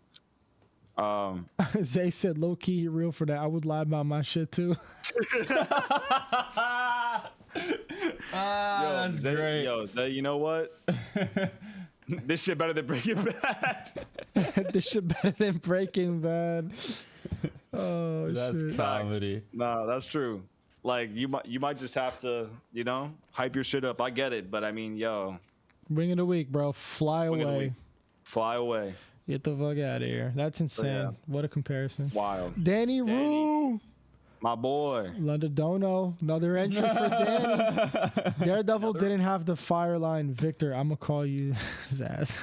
Zay said, low key, real for that. I would lie about my shit too. That's great. Yo, Zay, you know what? This shit better than Breaking Bad. This shit better than Breaking Bad. Oh, that's shit. comedy. No, that's true. Like you might just have to, hype your shit up. I get it, but I mean, yo, wing of the week, bro. Fly away. Fly away. Get the fuck out of here. That's insane. Yeah. What a comparison. Wild. Danny Rue. My boy. Londono. Another entry for Danny. Daredevil didn't have the fire line. Victor, I'm going to call you Zaz.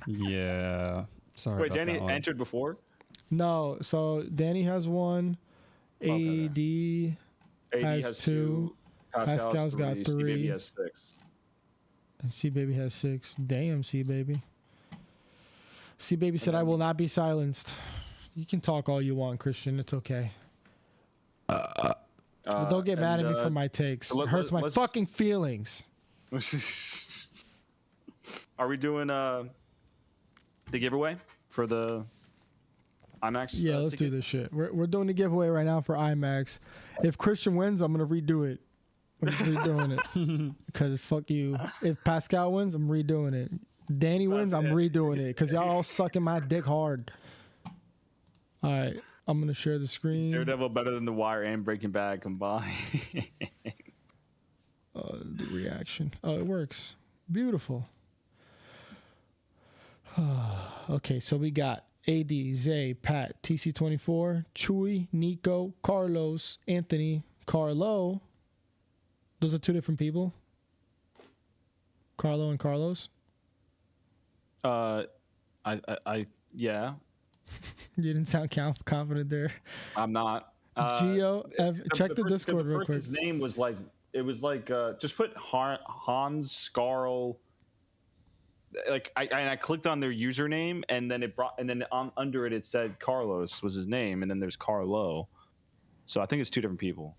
Yeah. Sorry. Wait, Danny entered before? No. So Danny has one. AD has two. Pascal's got 3. C-Baby has 6. And C-Baby has 6. Damn, C-Baby. C-Baby said, I will not be silenced. You can talk all you want, Christian. It's okay. But don't get mad at me for my takes. It hurts my fucking feelings. Are we doing the giveaway for the IMAX? Yeah, let's do this shit. We're doing the giveaway right now for IMAX. If Christian wins, I'm going to redo it. I'm just redoing it. Because fuck you. If Pascal wins, I'm redoing it. Danny wins, I'm redoing it. Because y'all all sucking my dick hard. All right. I'm gonna share the screen. Daredevil better than The Wire and Breaking Bad combined. The reaction. Oh, it works. Beautiful. Okay, so we got AD, Zay, Pat, TC24, Chewy, Nico, Carlos, Anthony, Carlo. Those are two different people. Carlo and Carlos. Yeah. You didn't sound confident there. I'm not. Geo, check the Discord real quick. His name was like, it was like, just put Hans Skarl. Like I clicked on their username and then it brought, and then under it said Carlos was his name, and then there's Carlo. So I think it's two different people.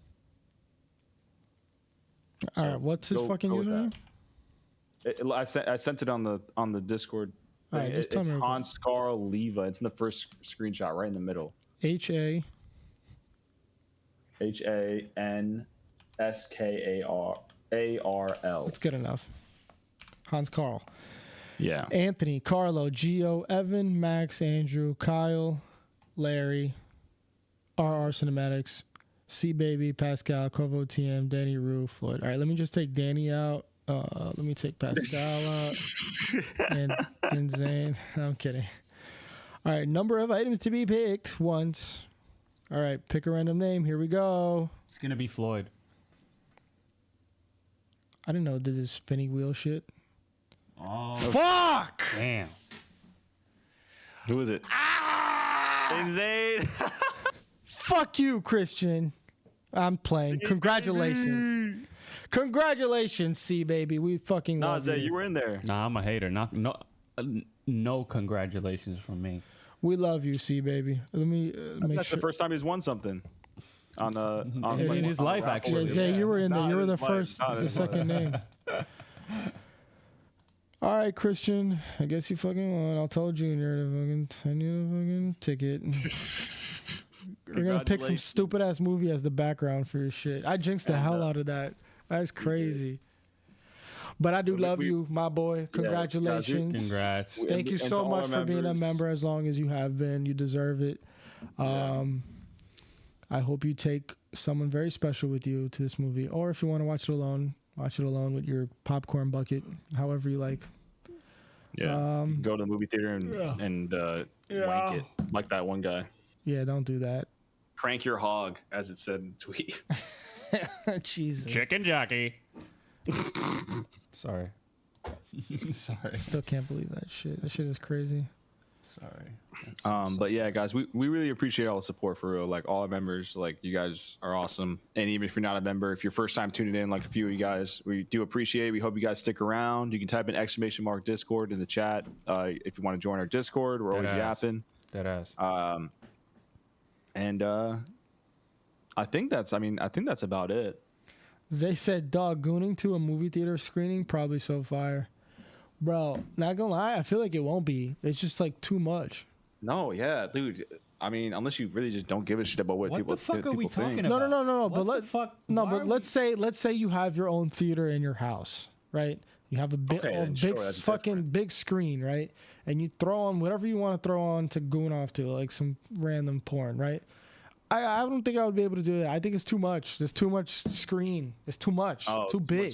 All right, what's his fucking username? I sent it on the Discord. All right, just tell me. Hans Skarl Leva. It's in the first screenshot, right in the middle. HANSKARL. That's good enough. Hans Carl. Yeah. Anthony, Carlo, Gio, Evan, Max, Andrew, Kyle, Larry, RR Cinematics, C Baby, Pascal, Kovo TM, Danny Rue, Floyd. All right, let me just take Danny out. Let me take Pascal out and Zane. No, I'm kidding. All right, number of items to be picked once. All right, pick a random name. Here we go. It's gonna be Floyd. I didn't know it did this spinning wheel shit. Oh, fuck! Damn. Who is it? Zane. Fuck you, Christian. I'm playing. Congratulations. Congratulations, C baby. We fucking love Zay, you. you were in there. Nah, I'm a hater. No congratulations from me. We love you, C baby. Let me make That's sure. the first time he's won something. In his life, actually. Yeah, Zay, you were in there. Nah, You were it the was mine. first, Nah, it the was second name. All right, Christian. I guess you fucking won. I'll tell Junior to fucking send you a fucking ticket. We're gonna pick some stupid ass movie as the background for your shit. I jinxed the hell out of that. That's crazy. But I do love you, my boy. Congratulations. Congrats. Thank you so much for being a member as long as you have been. You deserve it. I hope you take someone very special with you to this movie. Or if you want to watch it alone with your popcorn bucket, however you like. Yeah. You can go to the movie theater and wank it like that one guy. Yeah, don't do that. Crank your hog, as it said in the tweet. Jesus. Chicken jockey. Sorry. Sorry. Still can't believe that shit. That shit is crazy. Sorry. But yeah, guys, we really appreciate all the support for real. Like all our members, like you guys are awesome. And even if you're not a member, if you're first time tuning in, like a few of you guys, we do appreciate it. We hope you guys stick around. You can type in !! Discord in the chat if you want to join our Discord. We're always yapping. Deadass. And I think that's about it. They said dog gooning to a movie theater screening probably so fire. Bro, not gonna lie, I feel like it won't be. It's just like too much. No, yeah, dude. I mean, unless you really just don't give a shit about what people think. What the fuck are we talking No, about? no. What But let's say you have your own theater in your house, right? You have a big big screen, right? And you throw on whatever you want to throw on to goon off to, like some random porn, right? I don't think I would be able to do that. I think it's too much. There's too much screen. It's too much. It's too big.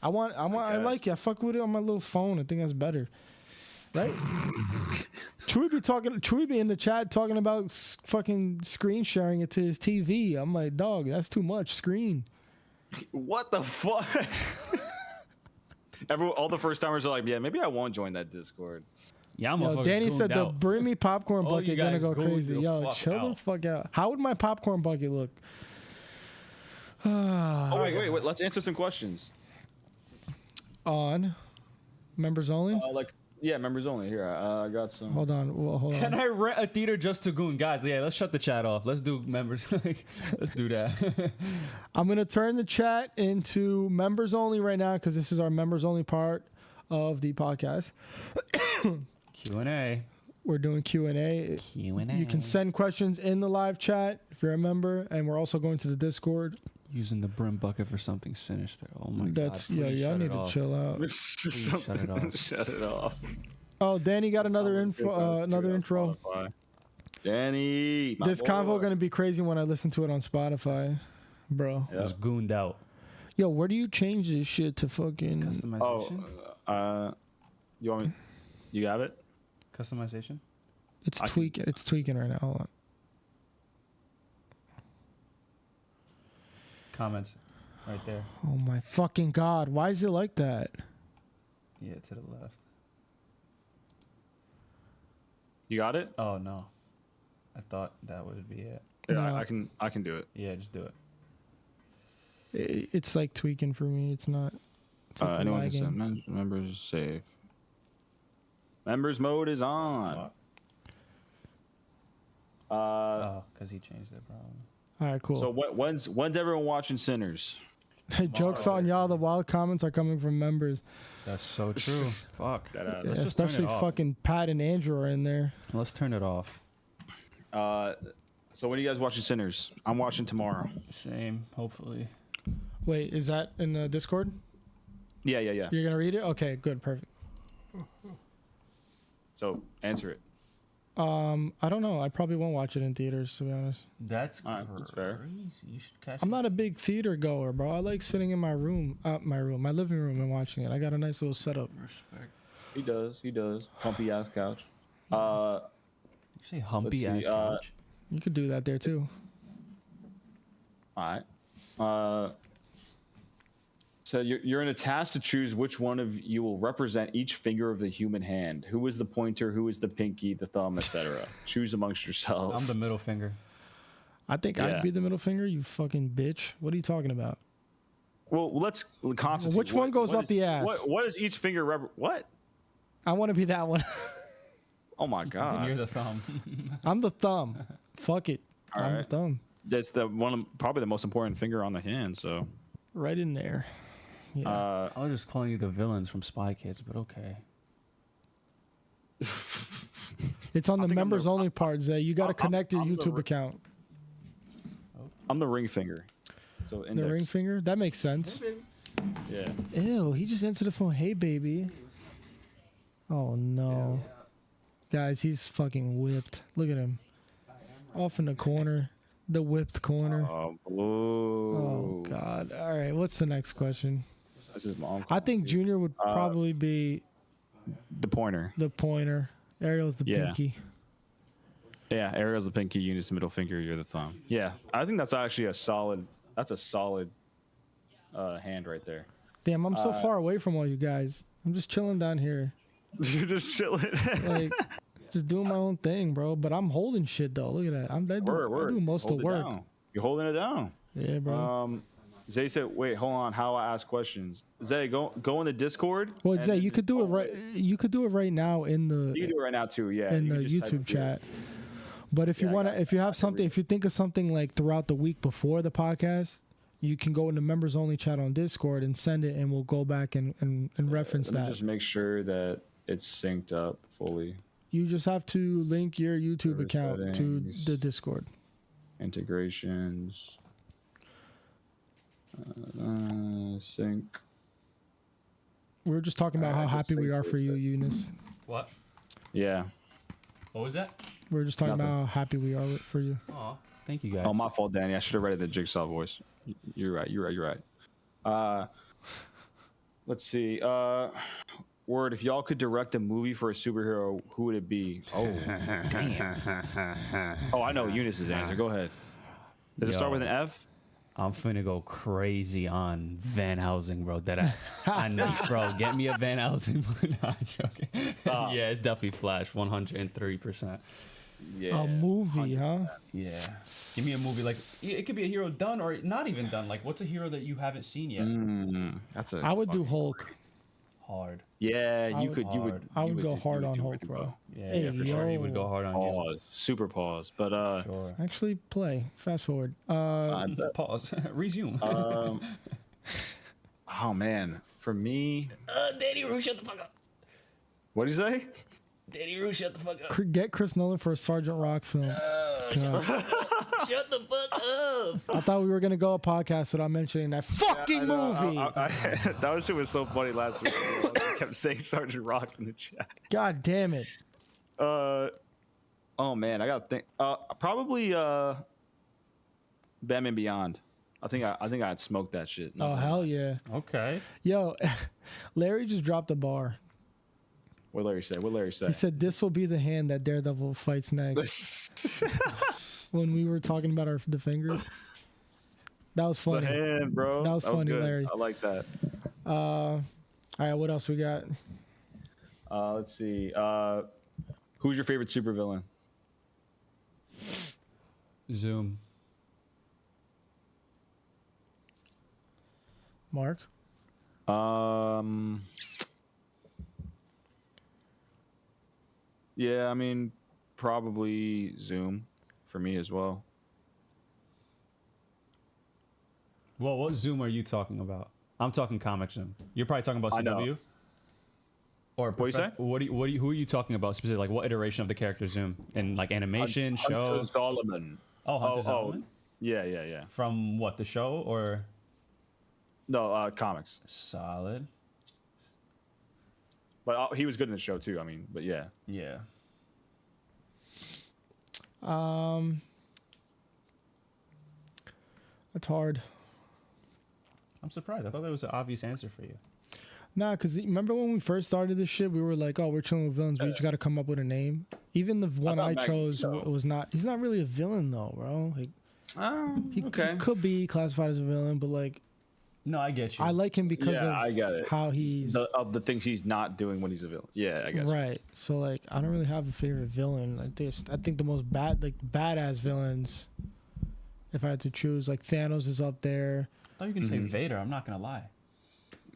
I like it. I fuck with it on my little phone. I think that's better. Right? Chewy be in the chat talking about fucking screen sharing it to his TV. I'm like, dog, that's too much screen. What the fuck? All the first timers are like, yeah, maybe I won't join that Discord. Yeah, Yo, Danny said the bring me popcorn bucket gonna go crazy. Yo, chill the fuck out. How would my popcorn bucket look? Wait. Let's answer some questions. On members only? Members only. Here, I got some. Hold on. Can I rent a theater just to goon? Guys, yeah, let's shut the chat off. Let's do members. Let's do that. I'm going to turn the chat into members only right now because this is our members only part of the podcast. Q&A. We're doing Q&A. You can send questions in the live chat if you're a member, and we're also going to the Discord. Using the brim bucket for something sinister. Oh my god. Y'all need to chill out. Shut it off. Shut it off. Oh, Danny got another intro. Danny. This convo gonna be crazy when I listen to it on Spotify, bro. It was gooned out. Yo, where do you change this shit to fucking Customization? You want me? You have it? Customization? It's tweaking. It's tweaking right now. Hold on. Comments. Right there. Oh my fucking god! Why is it like that? Yeah, to the left. You got it? Oh, no. I thought that would be it. Yeah, No. I can do it. Yeah, just do it. It's like tweaking for me. It's not. It's like Anyone can lagging. send members save. Members mode is on. Fuck. Oh, because he changed it, probably. All right, cool. So when's everyone watching Sinners? Jokes on y'all. The wild comments are coming from members. That's so true. Fuck. Yeah, Let's just especially turn it off. fucking Pat and Andrew are in there. Let's turn it off. So when are you guys watching Sinners? I'm watching tomorrow. Same, hopefully. Wait, is that in the Discord? Yeah. You're gonna read it? Okay, good, perfect. So answer it. I don't know. I probably won't watch it in theaters, to be honest. That's All right, that's fair. crazy. You should catch I'm it. not a big theater goer, bro. I like sitting in my living room, and watching it. I got a nice little setup. Respect. He does. Humpy ass couch. You say humpy let's ass see, couch? You could do that there too. All right. So you're in a task to choose which one of you will represent each finger of the human hand. Who is the pointer? Who is the pinky, the thumb, etc. Choose amongst yourselves. I'm the middle finger. I think Yeah. I'd be the middle finger. You fucking bitch. What are you talking about? Well, let's constitute. Which one goes up the ass? What is each finger? What? I want to be that one. Oh my Then god. you're the thumb. I'm the thumb. Fuck it. All I'm right. the thumb. That's probably the most important finger on the hand. So. Right in there. Yeah. I was just calling you the villains from Spy Kids, but okay. It's on the think I'm members the- only part, Zay. You got to I'm- connect your I'm the YouTube ri- account. I'm the ring finger. So index. The ring finger? That makes sense. Yeah. Ew, he just answered the phone. Hey, baby. Oh, no. Guys, he's fucking whipped. Look at him. Off in the corner. The whipped corner. Oh, Oh, God. All right, what's the next question? This is mom. I think Junior would probably be The pointer. the pointer. Ariel's the Yeah. pinky. Yeah, Ariel's the pinky, Eunice the middle finger, you're the thumb. Yeah, I think that's actually a solid. That's a solid hand right there. Damn, I'm so far away from all you guys. I'm just chilling down here. You're just chilling. Like, just doing my own thing, bro. But I'm holding shit, though. Look at that. I do most of the work. You're holding it down. Yeah, bro. Zay said, "Wait, hold on. How I ask questions? Zay, go in the Discord. Well, and Zay, then you could do it right. You could do it right now in the You can do it right now too. Yeah, in you the can just type YouTube it here. chat. But if you Yeah, I want got to, if you have something, if you think of something like throughout the week before the podcast, you can go in the members only chat on Discord and send it, and we'll go back and reference Let me that. just make sure that it's synced up fully. You just have to link your YouTube Server account to settings. the Discord. Integrations. Sync. We were just talking about how Alright, happy just we wait are for for it. you, Eunice. What? Yeah. What was that? We were just talking Nothing. about how happy we are for you. Aw, thank you guys. Oh, my fault, Danny. I should have read it the Jigsaw voice. You're right. Let's see. Word, if y'all could direct a movie for a superhero, who would it be? Oh, damn. Oh, I know Eunice's answer. Go ahead. Does it start Yo. with an F? I'm finna go crazy on Van Helsing, bro. I know, bro. Get me a Van Helsing. Not joking. Yeah, it's definitely Flash, 103%. Yeah. A movie, huh? Yeah. Give me a movie like it could be a hero done or not even done. Like, what's a hero that you haven't seen yet? That's a. I would do fucking- Hulk. Hard. Yeah, I you would- could. You would. hard. I you would go do- hard you on would Hulk, do bro. well. Yeah, Hey, yeah, for sure. You would yo. go hard on you. Pause. Super pause. But Sure. Actually, play. Fast forward. Pause. Resume. oh man, for me, Danny Rue, shut the fuck up. what did you say? Danny Rue, shut the fuck up. Get Chris Nolan for a Sergeant Rock film. God. Shut the fuck up. I thought we were gonna go a podcast without mentioning that fucking movie. That shit was so funny last week. I kept saying Sergeant Rock in the chat. God damn it. Oh man, I gotta think. Probably Batman Beyond. I think I'd smoke that shit. Oh hell yeah. Okay. Yo, Larry just dropped a bar. What Larry say? What Larry say? He said this will be the hand that Daredevil fights next. When we were talking about the fingers. That was funny. The hand, bro. That was funny, good. Larry. I like that. All right, what else we got? Let's see. Who's your favorite supervillain? Zoom. Mark? Yeah, I mean, probably Zoom for me as well. Well, what Zoom are you talking about? I'm talking comic Zoom. You're probably talking about CW. Or what you say? Who are you talking about specifically? Like what iteration of the character Zoom in like animation show? Hunter Solomon. Oh, Hunter Solomon. Yeah. From what, the show or? No, comics. Solid. But he was good in the show too. I mean, but yeah. Yeah. It's hard. I'm surprised. I thought that was an obvious answer for you. Nah, because remember when we first started this shit, we were like, oh, we're chilling with villains. We just got to come up with a name. Even the one I chose was not, he's not really a villain though, bro. Like, he could be classified as a villain, but like, no, I get you. I like him because of I get it. how he's of the things he's not doing when he's a villain. Yeah, I guess. Right. So like, I don't really have a favorite villain. Like this, I think the most badass villains, if I had to choose, like Thanos is up there. I thought you were gonna say Vader. I'm not gonna lie.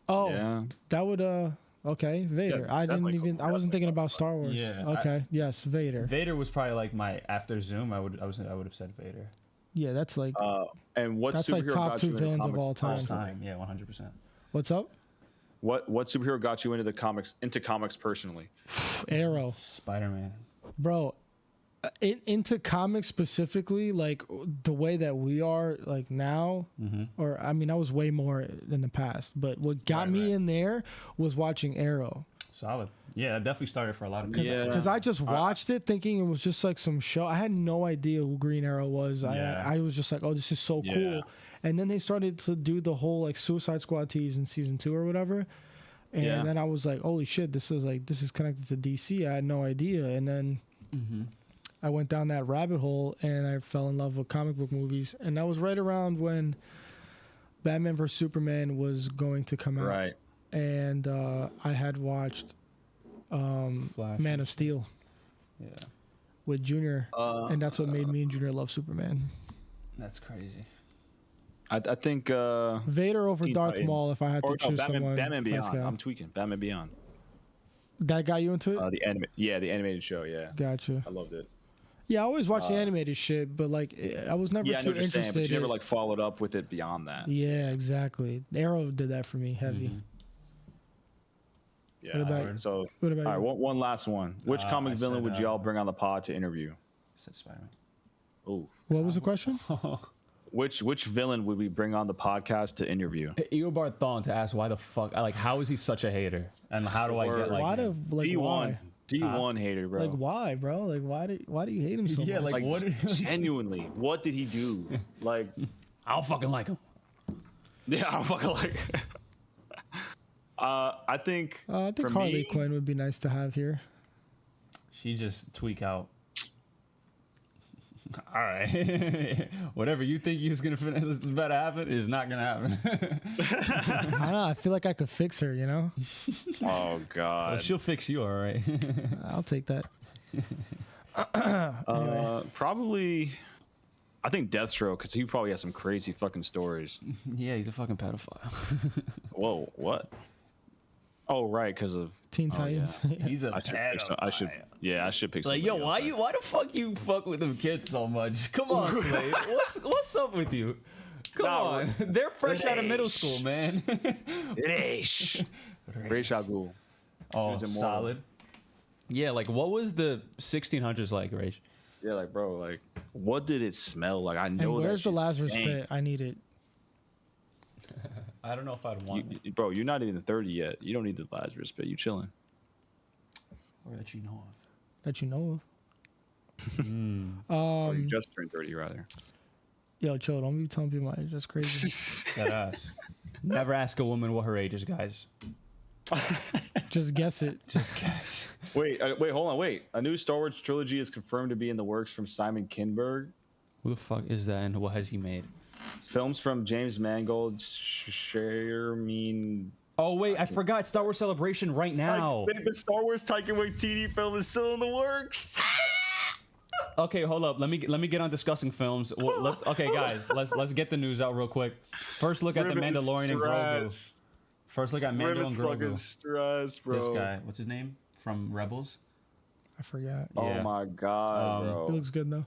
Oh, yeah. That would okay, Vader. Yeah, I didn't like even. I wasn't thinking about Star Wars. Yeah, Okay. Yes, Vader. Vader was probably like my after Zoom. I would have said Vader. Yeah, that's like. And what That's superhero like top got two you into villains of comics all time. Time. Yeah, 100%. What's up? What superhero got you into comics personally? Arrow, Spider-Man. bro. Into comics specifically, like the way that we are like now, or I mean, I was way more in the past. But what got me in there was watching Arrow. Solid. Yeah, that definitely started for a lot of people. Yeah. Because I just watched it thinking it was just like some show. I had no idea who Green Arrow was. Yeah. I was just like, oh, this is so cool. Yeah. And then they started to do the whole like Suicide Squad tease in season 2 or whatever. And then I was like, holy shit, this is connected to DC. I had no idea. And then I went down that rabbit hole and I fell in love with comic book movies. And that was right around when Batman vs. Superman was going to come out. Right. And I had watched Flash. Man of Steel Yeah, with Junior, and that's what made me and Junior love Superman. that's crazy. I think Vader over Teen Darth Titans. Maul if I had to choose someone. Batman Beyond. Let's go. I'm tweaking. Batman Beyond. That got you into it? The animated show. Yeah, Gotcha. I loved it. Yeah, I always watched the animated shit, but like I was never Yeah, I know too what you're saying, interested. but you never like followed up with it beyond that. Yeah, exactly. Arrow did that for me heavy. Yeah. What about- So, what about all right, you? one last one. Which comic I villain said, would y'all bring on the pod to interview? I said Spider-Man. Oh, What was the question? which villain would we bring on the podcast to interview? Eobard Thawne to ask why the fuck, like, how is he such a hater, and how do I get like Why him? do like D1, why? D1 hater, bro. Like why, bro? Like why do you hate him so Yeah, much? like, what? Genuinely, what did he do? Like, I don't fucking like him. yeah, I don't fucking like. I think. I think for Harley me, Quinn would be nice to have here. She just tweak out. All right, whatever you think is about to happen is not gonna happen. I don't know. I feel like I could fix her. You know, Oh God. Well, she'll fix you, all right. I'll take that. Probably. I think Deathstroke, because he probably has some crazy fucking stories. Yeah, he's a fucking pedophile. Whoa, what? Oh, right, because of Teen Titans. He's a I should pick. Like, somebody yo, else. why the fuck you fuck with them kids so much? Come on, Slade. What's up with you? Come on. They're fresh out of middle school, man. Reish Al Ghul. Oh, He's immortal. solid. Yeah, like, what was the 1600s like, Raish? Yeah, like, bro, like, what did it smell like? I know And that where's the shit Lazarus stank. pit? I need it. I don't know if I'd want it. Bro, you're not even 30 yet. You don't need the Lazarus pit. You chilling. Or that you know of. That you know of. Or you just turned 30, rather. Yo, chill. Don't be telling people my age. That's crazy. That ass. Never ask a woman what her age is, guys. Just guess it. Just guess. Wait, hold on, wait. A new Star Wars trilogy is confirmed to be in the works from Simon Kinberg. Who the fuck is that, and what has he made? Films from James Mangold, Shermeen. Oh wait, I forgot Star Wars Celebration right now. The Star Wars Taika Waititi film is still in the works. Okay, hold up. Let me get on discussing films. Well, guys, let's get the news out real quick. First look at the Mandalorian and Grogu. First look at Mando and Grogu. Stress, bro. This guy, what's his name from Rebels? I forgot. Oh Yeah. my god, bro. It looks good though.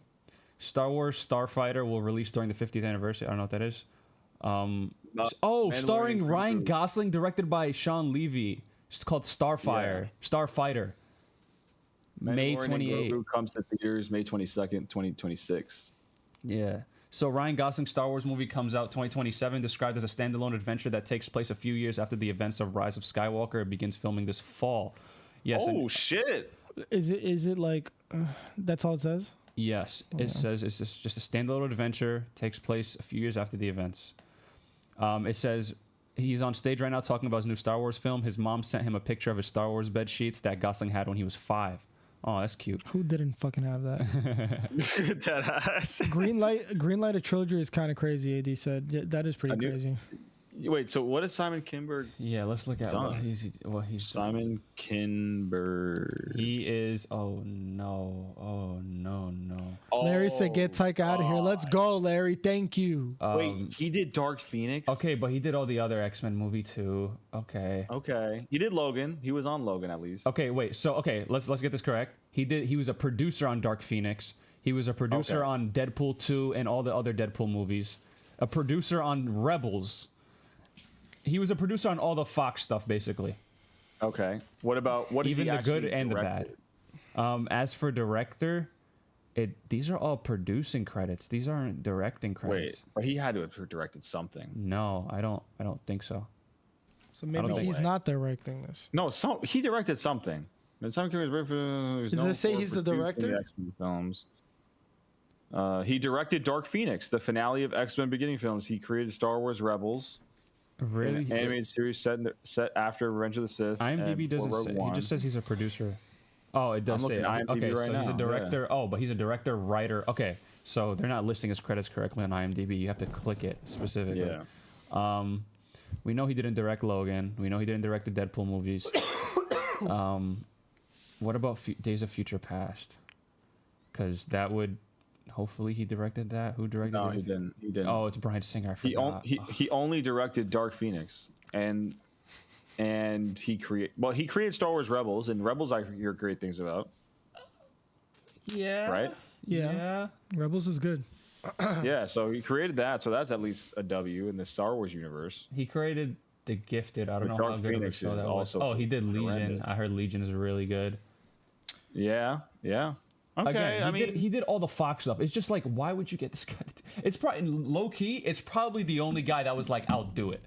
Star Wars Starfighter will release during the 50th anniversary. I don't know what that is. Starring Ryan Gosling, directed by Sean Levy. It's called Starfighter. May 28th. Comes to theaters May 22nd, 2026. Yeah. So Ryan Gosling's Star Wars movie comes out 2027, described as a standalone adventure that takes place a few years after the events of Rise of Skywalker. It begins filming this fall. Yes. Oh shit! Is it like that's all it says? Yes. It says it's just a standalone adventure. Takes place a few years after the events. It says he's on stage right now talking about his new Star Wars film. His mom sent him a picture of his Star Wars bed sheets that Gosling had when he was 5. Oh, that's cute. Who didn't fucking have that? Deadass. Greenlight a trilogy is kind of crazy. AD said that is pretty crazy. Wait, so what is Simon Kinberg? Yeah, let's look at what he's Simon Kinberg. He is. Oh no. Larry said, "Get Taika out of here. Let's go, Larry. Thank you." Wait, he did Dark Phoenix. Okay, but he did all the other X-Men movie too. Okay. He did Logan. He was on Logan at least. Okay, wait. So let's get this correct. He was a producer on Dark Phoenix. He was a producer on Deadpool 2 and all the other Deadpool movies. A producer on Rebels. He was a producer on all the Fox stuff, basically. Okay. What even the good and directed? the bad? As for director, these are all producing credits. These aren't directing credits. Wait, but he had to have directed something. No, I don't think so. So maybe he's not directing this. No, he directed something. Does it say he's the director? Films. He directed Dark Phoenix, the finale of X-Men Beginning films. He created Star Wars Rebels. Really? An animated series set after Revenge of the Sith. IMDb doesn't say. He just says he's a producer. Oh, it does say. Okay, so he's a director. Yeah. Oh, but he's a director, writer. Okay, so they're not listing his credits correctly on IMDb. You have to click it specifically. Yeah. We know he didn't direct Logan. We know he didn't direct the Deadpool movies. What about Days of Future Past? Because that would. Hopefully he directed that. Who directed it? No, he didn't. Oh, it's Bryan Singer. I forgot. He only directed Dark Phoenix, and he created Star Wars Rebels, and Rebels I hear great things about. Yeah. Right? Yeah. Rebels is good. Yeah, so he created that, so that's at least a W in the Star Wars universe. He created The Gifted. I don't know Dark how good Phoenix of a show that was. also Oh, he did Legion. horrendous. I heard Legion is really good. Yeah. Okay, Again, he did all the Fox stuff. It's just like, why would you get this guy? It's probably low key. It's probably the only guy that was like, I'll do it.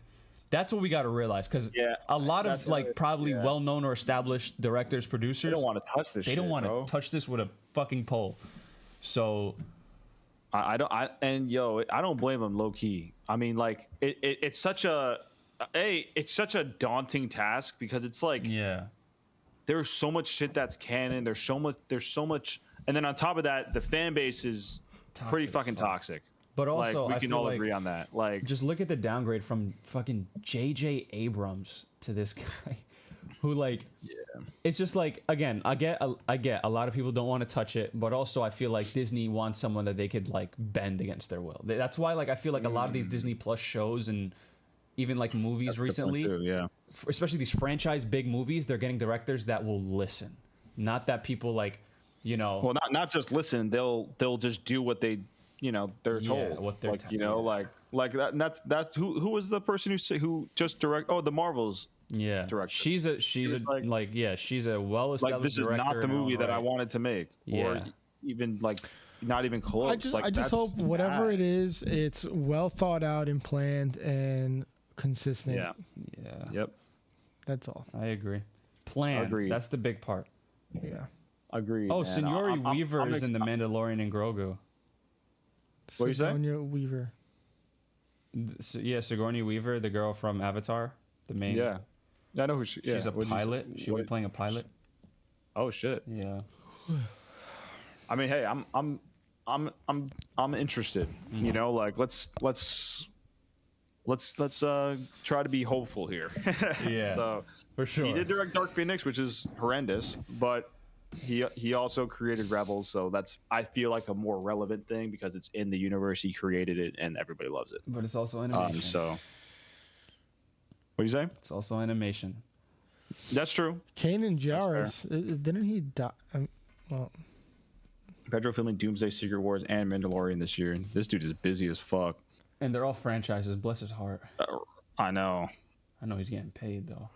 That's what we got to realize, because a lot of probably well-known or established directors, producers, they don't want to touch this. They don't want to touch this with a fucking pole. So, I don't blame him. Low key. I mean, like it's such a daunting task, because it's like there's so much shit that's canon. There's so much. And then on top of that, the fan base is pretty fucking toxic. But also, we can all agree on that. Like, just look at the downgrade from fucking J.J. Abrams to this guy, who it's just like, again, I get a lot of people don't want to touch it, but also I feel like Disney wants someone that they could bend against their will. That's why I feel like a lot of these Disney Plus shows and even movies recently, especially these franchise big movies, they're getting directors that will listen, not that people well, not just listen. They'll just do what they're told. What they're like that. And that's who was the person who just direct? Oh, the Marvels. Yeah, director. She's a well-established. This is not the movie that I wanted to make, or even not even close. I just hope whatever it is, it's well thought out and planned and consistent. Yeah. Yep. That's all. I agree. Plan. Agreed. That's the big part. Yeah. Agreed. Oh, man. Signori Weaver I'm is in The Mandalorian and Grogu. What you say? Sigourney Weaver. Yeah, Sigourney Weaver, the girl from Avatar, the main. Yeah, I know who she. Yeah. She's a What'd you say? pilot. She'll be playing a pilot. Oh shit. Yeah. I mean, hey, I'm interested. Mm-hmm. You know, like let's try to be hopeful here. Yeah. So for sure. he did direct Dark Phoenix, which is horrendous, but he also created Rebels, so that's, I feel like, a more relevant thing because it's in the universe. He created it and everybody loves it. But it's also animation. So what do you say? It's also animation. That's true. Kanan Jarrus, didn't he die? Well, Pedro filming Doomsday, Secret Wars, and Mandalorian this year. This dude is busy as fuck. And they're all franchises. Bless his heart. I know. I know he's getting paid though.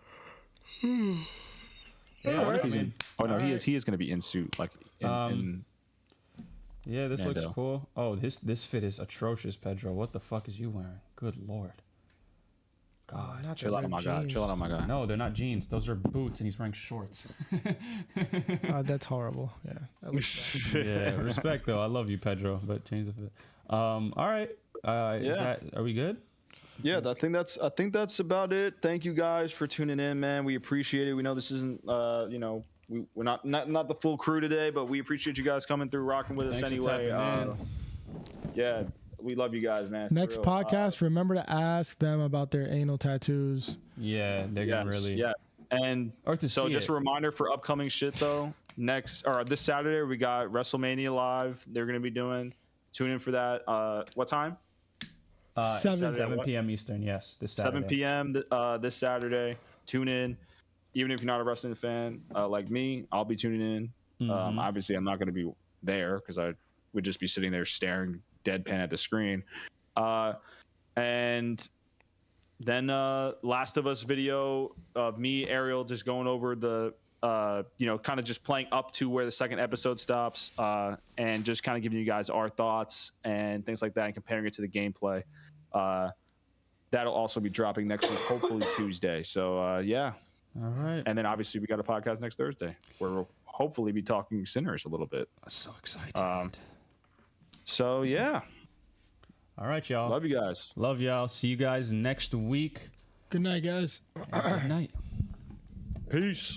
Yeah, I wonder if he's in. Oh no, he is going to be in suit, like in yeah, this Mando. looks cool. Oh, this fit is atrocious, Pedro. What the fuck is you wearing? Good lord. God. not Chill the out, red my guy. jeans. Chill out, my guy. No, they're not jeans. Those are boots, and he's wearing shorts. That's horrible. Yeah. That looks bad. Yeah, respect though. I love you, Pedro, but change the fit. All right. Are we good? Yeah, I think that's about it. Thank you guys for tuning in, man. We appreciate it. We know this isn't, we're not the full crew today, but we appreciate you guys coming through, rocking with us Thanks for anyway. tapping in. Yeah, we love you guys, man. for Next real. podcast, remember to ask them about their anal tattoos. Yeah, they're gonna really. Yeah, and Or to so see just it. a reminder for upcoming shit though. This Saturday we got WrestleMania live. They're gonna be doing. Tune in for that. What time? 7 p.m. Eastern. Yes, this Saturday. 7 p.m. This Saturday. Tune in. Even if you're not a wrestling fan like me, I'll be tuning in. Mm-hmm. Obviously, I'm not going to be there because I would just be sitting there staring deadpan at the screen. And then Last of Us video of me, Ariel, just going over the, kind of just playing up to where the second episode stops and just kind of giving you guys our thoughts and things like that and comparing it to the gameplay. That'll also be dropping next week, hopefully Tuesday. So, yeah. All right. And then obviously we got a podcast next Thursday where we'll hopefully be talking Sinners a little bit. I'm so excited. So, yeah. All right, y'all. Love you guys. Love y'all. See you guys next week. Good night, guys. Good night. Peace.